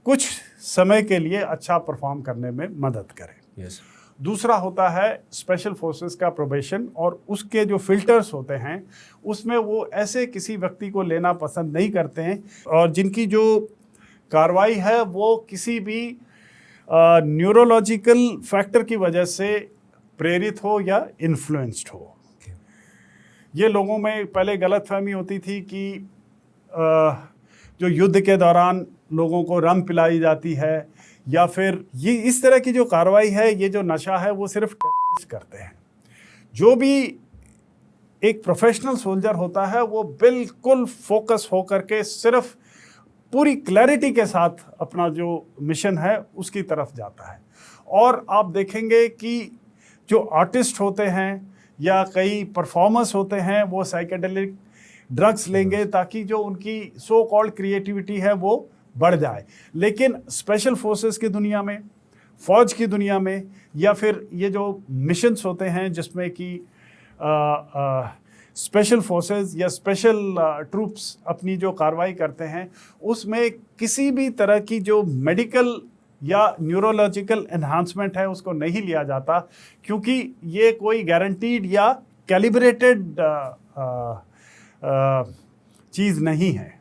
कुछ समय के लिए अच्छा परफॉर्म करने में मदद करे। यस। दूसरा होता है स्पेशल फोर्सेस का प्रोबेशन, और उसके जो फिल्टर्स होते हैं उसमें वो ऐसे किसी व्यक्ति को लेना पसंद नहीं करते हैं और जिनकी जो कार्रवाई है वो किसी भी न्यूरोलॉजिकल फैक्टर की वजह से प्रेरित हो या इन्फ्लुएंस्ड हो। ये लोगों में पहले गलतफहमी होती थी कि जो युद्ध के दौरान लोगों को रम पिलाई जाती है, या फिर ये इस तरह की जो कार्रवाई है, ये जो नशा है वो सिर्फ टेररिस्ट करते हैं। जो भी एक प्रोफेशनल सोल्जर होता है वो बिल्कुल फोकस होकर के सिर्फ पूरी क्लैरिटी के साथ अपना जो मिशन है उसकी तरफ जाता है। और आप देखेंगे कि जो आर्टिस्ट होते हैं या कई परफॉर्मर्स होते हैं वो साइकेडेलिक ड्रग्स लेंगे ताकि जो उनकी सो कॉल्ड क्रिएटिविटी है वो बढ़ जाए। लेकिन स्पेशल फोर्सेस की दुनिया में, फौज की दुनिया में, या फिर ये जो मिशंस होते हैं जिसमें कि स्पेशल फोर्सेस या स्पेशल ट्रूप्स अपनी जो कार्रवाई करते हैं, उसमें किसी भी तरह की जो मेडिकल या न्यूरोलॉजिकल एनहांसमेंट है उसको नहीं लिया जाता, क्योंकि ये कोई गारंटीड या कैलिब्रेटेड चीज़ नहीं है।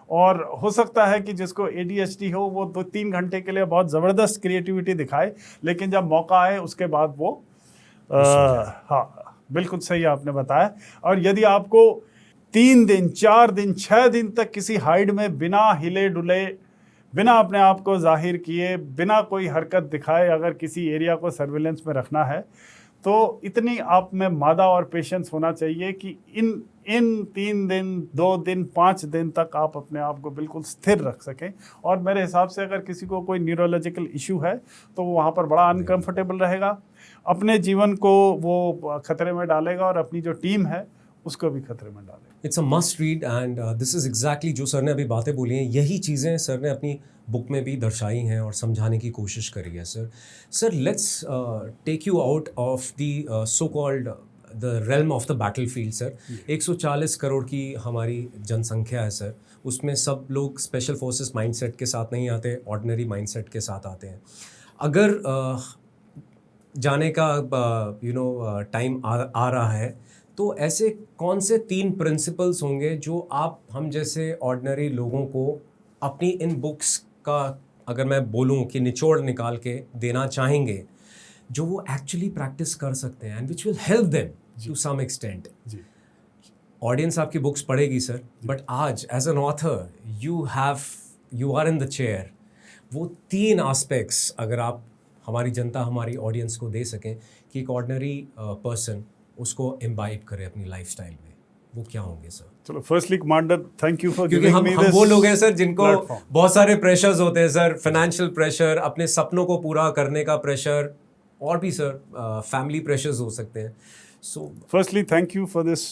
और हो सकता है कि जिसको ADHD हो वो 2-3 घंटे के लिए बहुत ज़बरदस्त क्रिएटिविटी दिखाए, लेकिन जब मौका आए उसके बाद वो हाँ, बिल्कुल सही आपने बताया। और यदि आपको 3 दिन, 4 दिन, 6 दिन तक किसी हाइड में बिना हिले डुले, बिना अपने आप को जाहिर किए, बिना कोई हरकत दिखाए अगर किसी एरिया को सर्विलेंस में रखना है, तो इतनी आप में मादा और पेशेंस होना चाहिए कि इन 3 दिन, 2 दिन, 5 दिन तक आप अपने आप को बिल्कुल स्थिर रख सकें। और मेरे हिसाब से अगर किसी को कोई न्यूरोलॉजिकल इशू है तो वो वहाँ पर बड़ा अनकंफर्टेबल रहेगा, अपने जीवन को वो खतरे में डालेगा और अपनी जो टीम है उसको भी खतरे में डालेगा। It's a must read, and this is exactly जो सर ने अभी बातें बोली हैं, यही चीज़ें सर ने अपनी बुक में भी दर्शाई हैं और समझाने की कोशिश करी है। Sir let's take you out of the so called the realm of the battlefield. Sir 140 crore की हमारी जनसंख्या है सर, उसमें सब लोग स्पेशल फोर्सेस माइंडसेट के साथ नहीं आते, ऑर्डिनरी माइंडसेट के साथ आते हैं। अगर जाने का टाइम आ रहा है तो ऐसे कौन से 3 प्रिंसिपल्स होंगे जो आप हम जैसे ऑर्डिनरी लोगों को अपनी इन बुक्स का, अगर मैं बोलूं कि निचोड़ निकाल के देना चाहेंगे, जो वो एक्चुअली प्रैक्टिस कर सकते हैं and which will help them to some extent? जी, ऑडियंस आपकी बुक्स पढ़ेगी सर, बट आज as an author you are in the chair, वो 3 एस्पेक्ट्स अगर आप हमारी जनता, हमारी ऑडियंस को दे सकें कि एक ऑर्डिनरी पर्सन उसको इम्बाइब करे अपनी लाइफस्टाइल में, वो क्या होंगे सर? चलो, firstly commander, thank you for क्योंकि गिविंग मी हम दिस वो लोग हैं सर जिनको platform. बहुत सारे प्रेशर्स होते हैं सर, फाइनेंशियल प्रेशर, अपने सपनों को पूरा करने का प्रेशर, और भी सर फैमिली प्रेशर्स हो सकते हैं. So firstly thank you for this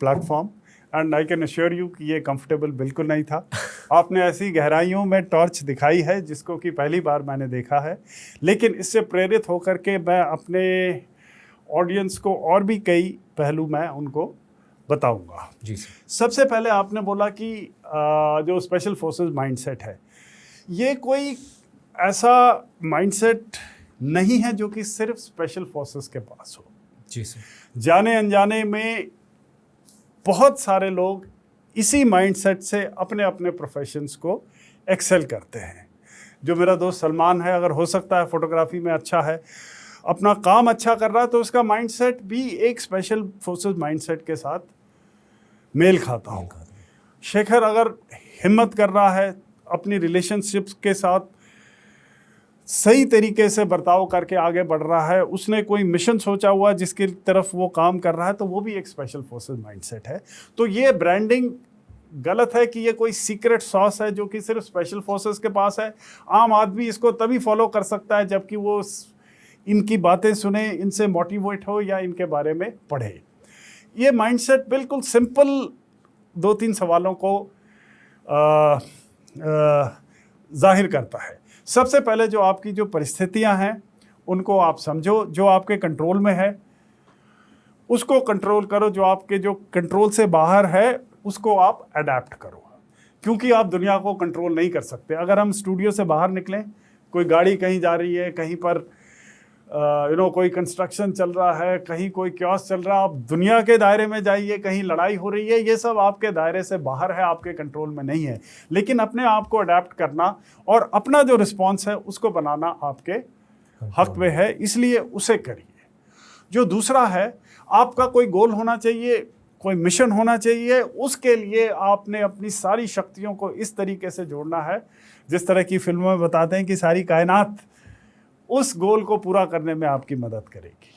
platform and I can assure you कि ये कंफर्टेबल बिल्कुल नहीं था. आपने ऐसी गहराइयों में टॉर्च दिखाई है जिसको कि पहली बार मैंने देखा है, लेकिन इससे प्रेरित होकर के मैं अपने ऑडियंस को और भी कई पहलू मैं उनको बताऊंगा. जी सर. सबसे पहले आपने बोला कि जो स्पेशल फोर्सेस माइंडसेट है, ये कोई ऐसा माइंडसेट नहीं है जो कि सिर्फ स्पेशल फोर्सेस के पास हो. जी सर. जाने अनजाने में बहुत सारे लोग इसी माइंडसेट से अपने अपने प्रोफेशंस को एक्सेल करते हैं. जो मेरा दोस्त सलमान है, अगर हो सकता है फोटोग्राफी में अच्छा है, अपना काम अच्छा कर रहा है, तो उसका माइंडसेट भी एक स्पेशल फोर्सेस माइंडसेट के साथ मेल खाता हो. शेखर अगर हिम्मत कर रहा है, अपनी रिलेशनशिप्स के साथ सही तरीके से बर्ताव करके आगे बढ़ रहा है, उसने कोई मिशन सोचा हुआ जिसकी तरफ वो काम कर रहा है, तो वो भी एक स्पेशल फोर्सेस माइंडसेट है. तो ये ब्रांडिंग गलत है कि ये कोई सीक्रेट सॉस है जो कि सिर्फ स्पेशल फोर्सेस के पास है. आम आदमी इसको तभी फॉलो कर सकता है जबकि वो इनकी बातें सुने, इनसे मोटिवेट हो या इनके बारे में पढ़े. ये माइंडसेट बिल्कुल सिंपल 2-3 सवालों को जाहिर करता है. सबसे पहले जो आपकी जो परिस्थितियां हैं उनको आप समझो, जो आपके कंट्रोल में है उसको कंट्रोल करो, जो आपके जो कंट्रोल से बाहर है उसको आप अडेप्ट करो, क्योंकि आप दुनिया को कंट्रोल नहीं कर सकते. अगर हम स्टूडियो से बाहर निकलें, कोई गाड़ी कहीं जा रही है, कहीं पर कोई कंस्ट्रक्शन चल रहा है, कहीं कोई क्योस चल रहा है, आप दुनिया के दायरे में जाइए, कहीं लड़ाई हो रही है, ये सब आपके दायरे से बाहर है, आपके कंट्रोल में नहीं है. लेकिन अपने आप को अडेप्ट करना और अपना जो रिस्पॉन्स है उसको बनाना आपके हक में है, इसलिए उसे करिए. जो दूसरा है, आपका कोई गोल होना चाहिए, कोई मिशन होना चाहिए. उसके लिए आपने अपनी सारी शक्तियों को इस तरीके से जोड़ना है जिस तरह की फिल्मों में बताते हैं कि सारी कायनात उस गोल को पूरा करने में आपकी मदद करेगी.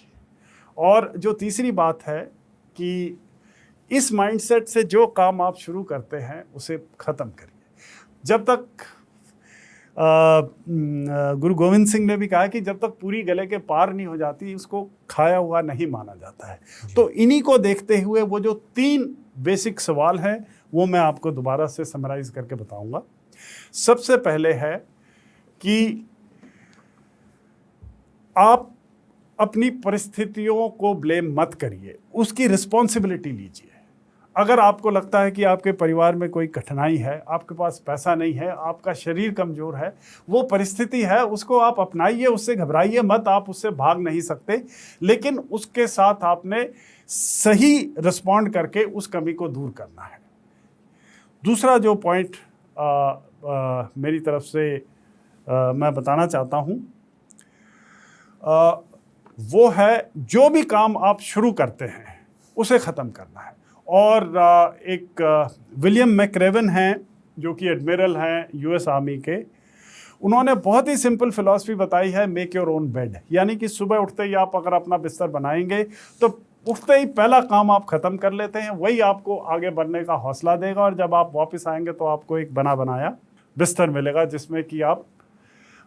और जो तीसरी बात है कि इस माइंडसेट से जो काम आप शुरू करते हैं उसे ख़त्म करिए. जब तक गुरु गोविंद सिंह ने भी कहा कि जब तक पूरी गले के पार नहीं हो जाती उसको खाया हुआ नहीं माना जाता है. तो इन्हीं को देखते हुए वो जो 3 बेसिक सवाल हैं वो मैं आपको दोबारा से समराइज करके बताऊंगा. सबसे पहले है कि आप अपनी परिस्थितियों को ब्लेम मत करिए, उसकी रिस्पॉन्सिबिलिटी लीजिए. अगर आपको लगता है कि आपके परिवार में कोई कठिनाई है, आपके पास पैसा नहीं है, आपका शरीर कमज़ोर है, वो परिस्थिति है, उसको आप अपनाइए, उससे घबराइए मत. आप उससे भाग नहीं सकते, लेकिन उसके साथ आपने सही रिस्पॉन्ड करके उस कमी को दूर करना है. दूसरा जो पॉइंट मेरी तरफ से मैं बताना चाहता हूँ वो है, जो भी काम आप शुरू करते हैं उसे ख़त्म करना है. और एक विलियम मैक्रेवन हैं जो कि एडमिरल हैं यूएस आर्मी के, उन्होंने बहुत ही सिंपल फिलॉसफी बताई है, मेक योर ओन बेड. यानी कि सुबह उठते ही आप अगर अपना बिस्तर बनाएंगे तो उठते ही पहला काम आप ख़त्म कर लेते हैं, वही आपको आगे बढ़ने का हौसला देगा. और जब आप वापस आएंगे तो आपको एक बना बनाया बिस्तर मिलेगा जिसमें कि आप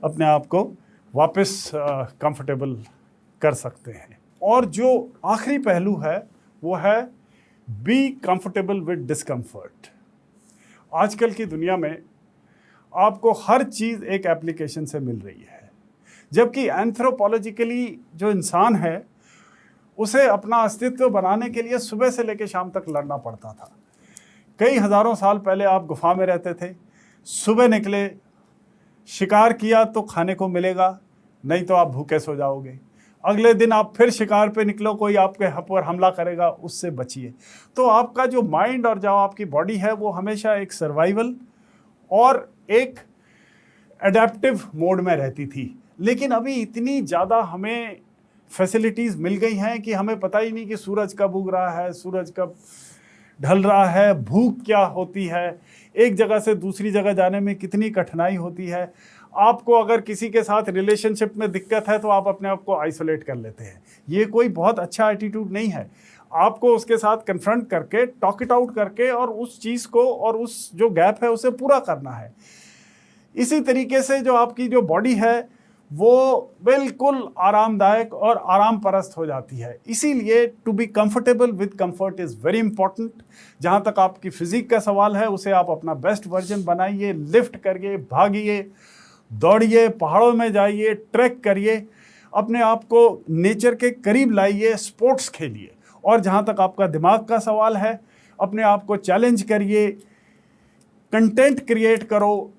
अपने आप को वापस कंफर्टेबल कर सकते हैं. और जो आखिरी पहलू है वो है बी कंफर्टेबल विद डिस्कम्फर्ट. आजकल की दुनिया में आपको हर चीज़ एक एप्लीकेशन से मिल रही है, जबकि एंथ्रोपोलॉजिकली जो इंसान है उसे अपना अस्तित्व बनाने के लिए सुबह से लेकर शाम तक लड़ना पड़ता था. कई हज़ारों साल पहले आप गुफा में रहते थे, सुबह निकले, शिकार किया तो खाने को मिलेगा, नहीं तो आप भूखे सो जाओगे. अगले दिन आप फिर शिकार पे निकलो, कोई आपके पर हमला करेगा, उससे बचिए। तो आपका जो माइंड और जो आपकी बॉडी है वो हमेशा एक सर्वाइवल और एक एडेप्टिव मोड में रहती थी। लेकिन अभी इतनी ज़्यादा हमें फैसिलिटीज़ मिल गई हैं कि हमें पता ही नहीं कि सूरज कब उग रहा है, सूरज कब ढल रहा है, भूख क्या होती है, एक जगह से दूसरी जगह जाने में कितनी कठिनाई होती है। आपको अगर किसी के साथ रिलेशनशिप में दिक्कत है तो आप अपने आप को आइसोलेट कर लेते हैं। ये कोई बहुत अच्छा एटीट्यूड नहीं है। आपको उसके साथ कन्फ्रंट करके, टॉक इट आउट करके और उस चीज़ को और उस जो गैप है उसे पूरा करना है। इसी तरीके से जो आपकी जो बॉडी है वो बिल्कुल आरामदायक और आराम परस्त हो जाती है। इसीलिए to be comfortable with comfort is very important. जहाँ तक आपकी फिजिक का सवाल है, उसे आप अपना बेस्ट वर्जन बनाइए, लिफ्ट करिए, भागिए, दौड़िए, पहाड़ों में जाइए, ट्रैक करिए, अपने आप को नेचर के करीब लाइए, स्पोर्ट्स खेलिए। और जहाँ तक आपका दिमाग का सवाल है, अपने आप को चैलेंज करिए, कंटेंट क्रिएट करो,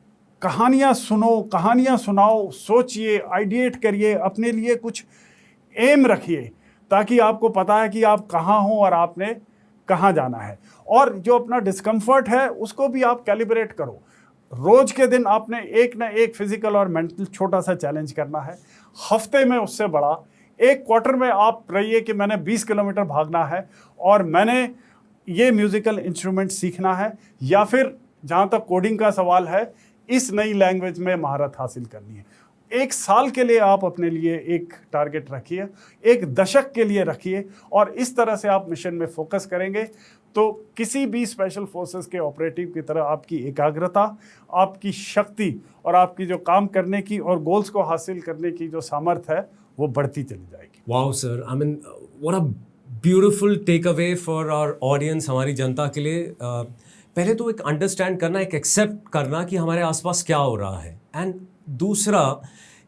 कहानियाँ सुनो, कहानियाँ सुनाओ, सोचिए, आइडिएट करिए, अपने लिए कुछ एम रखिए ताकि आपको पता है कि आप कहाँ हो और आपने कहाँ जाना है। और जो अपना डिस्कम्फर्ट है उसको भी आप कैलिब्रेट करो। रोज के दिन आपने एक ना एक फिजिकल और मेंटल छोटा सा चैलेंज करना है, हफ्ते में उससे बड़ा, एक क्वार्टर में आप रहिए कि मैंने 20 किलोमीटर भागना है और मैंने ये म्यूजिकल इंस्ट्रूमेंट सीखना है, या फिर जहाँ तक कोडिंग का सवाल है, इस नई लैंग्वेज में महारत हासिल करनी है। एक साल के लिए आप अपने लिए एक टारगेट रखिए, एक दशक के लिए रखिए, और इस तरह से आप मिशन में फोकस करेंगे तो किसी भी स्पेशल फोर्सेस के ऑपरेटिव की तरह आपकी एकाग्रता, आपकी शक्ति और आपकी जो काम करने की और गोल्स को हासिल करने की जो सामर्थ्य है वो बढ़ती चली जाएगी। Wow sir, I mean what a beautiful takeaway for our audience, हमारी जनता के लिए। पहले तो एक अंडरस्टैंड करना, एक एक्सेप्ट करना कि हमारे आसपास क्या हो रहा है, एंड दूसरा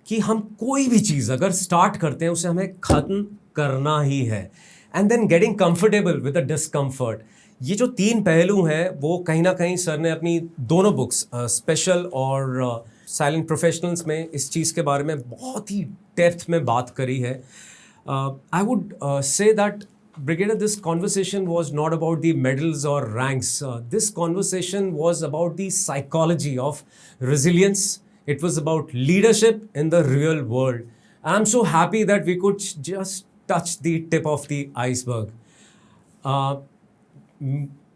कि हम कोई भी चीज़ अगर स्टार्ट करते हैं उसे हमें ख़त्म करना ही है, and then getting comfortable with the discomfort. ये जो तीन पहलू हैं वो कहीं ना कहीं सर ने अपनी दोनों बुक्स स्पेशल और साइलेंट प्रोफेशनल्स में इस चीज़ के बारे में बहुत ही डेप्थ में बात करी है। I would say that Brigadier, this conversation was not about the medals or ranks. This conversation was about the psychology of resilience. It was about leadership in the real world. I'm so happy that we could just touch the tip of the iceberg.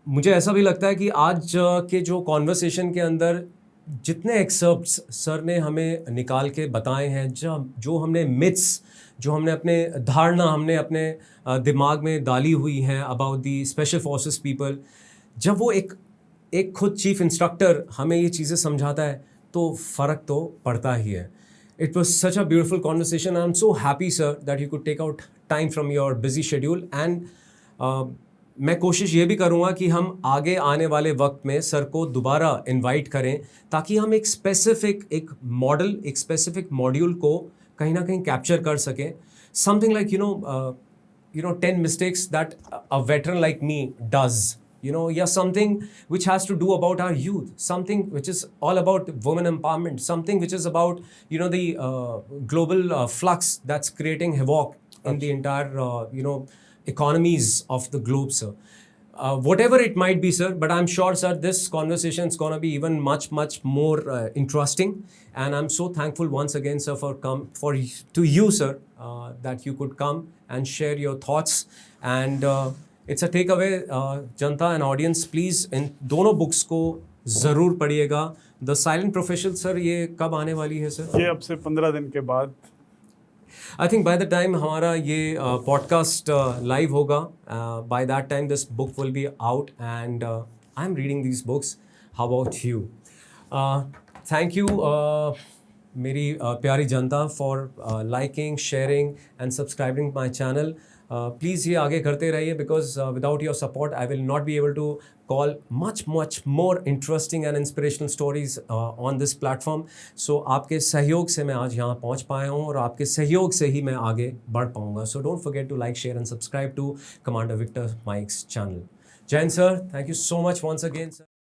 मुझे ऐसा भी लगता है कि आज के जो conversation के अंदर जितने एक्सर्प्ट्स सर ने हमें निकाल के बताए हैं, जो हमने मिथ्स, जो हमने अपने धारणा हमने अपने दिमाग में डाली हुई हैं about the special forces people, जब वो एक खुद चीफ इंस्ट्रक्टर हमें ये चीज़ें समझाता है तो फ़र्क तो पड़ता ही है। It was such a beautiful conversation. I am so happy sir that you could take out time from your busy schedule, and मैं कोशिश ये भी करूँगा कि हम आगे आने वाले वक्त में सर को दोबारा इनवाइट करें ताकि हम एक स्पेसिफिक एक मॉडल, एक स्पेसिफिक मॉड्यूल को कहीं ना कहीं कैप्चर कर सकें। Something like you know 10 mistakes that a veteran like me does, yeah, something which has to do about our youth, something which is all about women empowerment, something which is about the global flux that's creating havoc in the entire economies of the globe, sir. Whatever it might be, sir, but I'm sure, sir, this conversation is going to be even much more interesting, and I'm so thankful once again, sir, to you, sir, that you could come and share your thoughts, and it's a takeaway. Janta and audience, please इन दोनों books को ज़रूर पढ़िएगा। The silent professional, sir, ये कब आने वाली है sir? ये अब से 15 दिन के बाद। I think by the time हमारा ये पॉडकास्ट लाइव होगा, by that time this book will be out, and I am reading this books. How about you? Thank you मेरी प्यारी जनता for liking, sharing and subscribing my channel. Please ये आगे करते रहिए, because without your support I will not be able to call much more interesting and inspirational stories on this platform. So आपके सहयोग से मैं आज यहाँ पहुँच पाया हूँ और आपके सहयोग से ही मैं आगे बढ़ पाऊँगा. So don't forget to like, share and subscribe to Commander Victor Mike's channel. Jain sir, thank you so much once again, sir.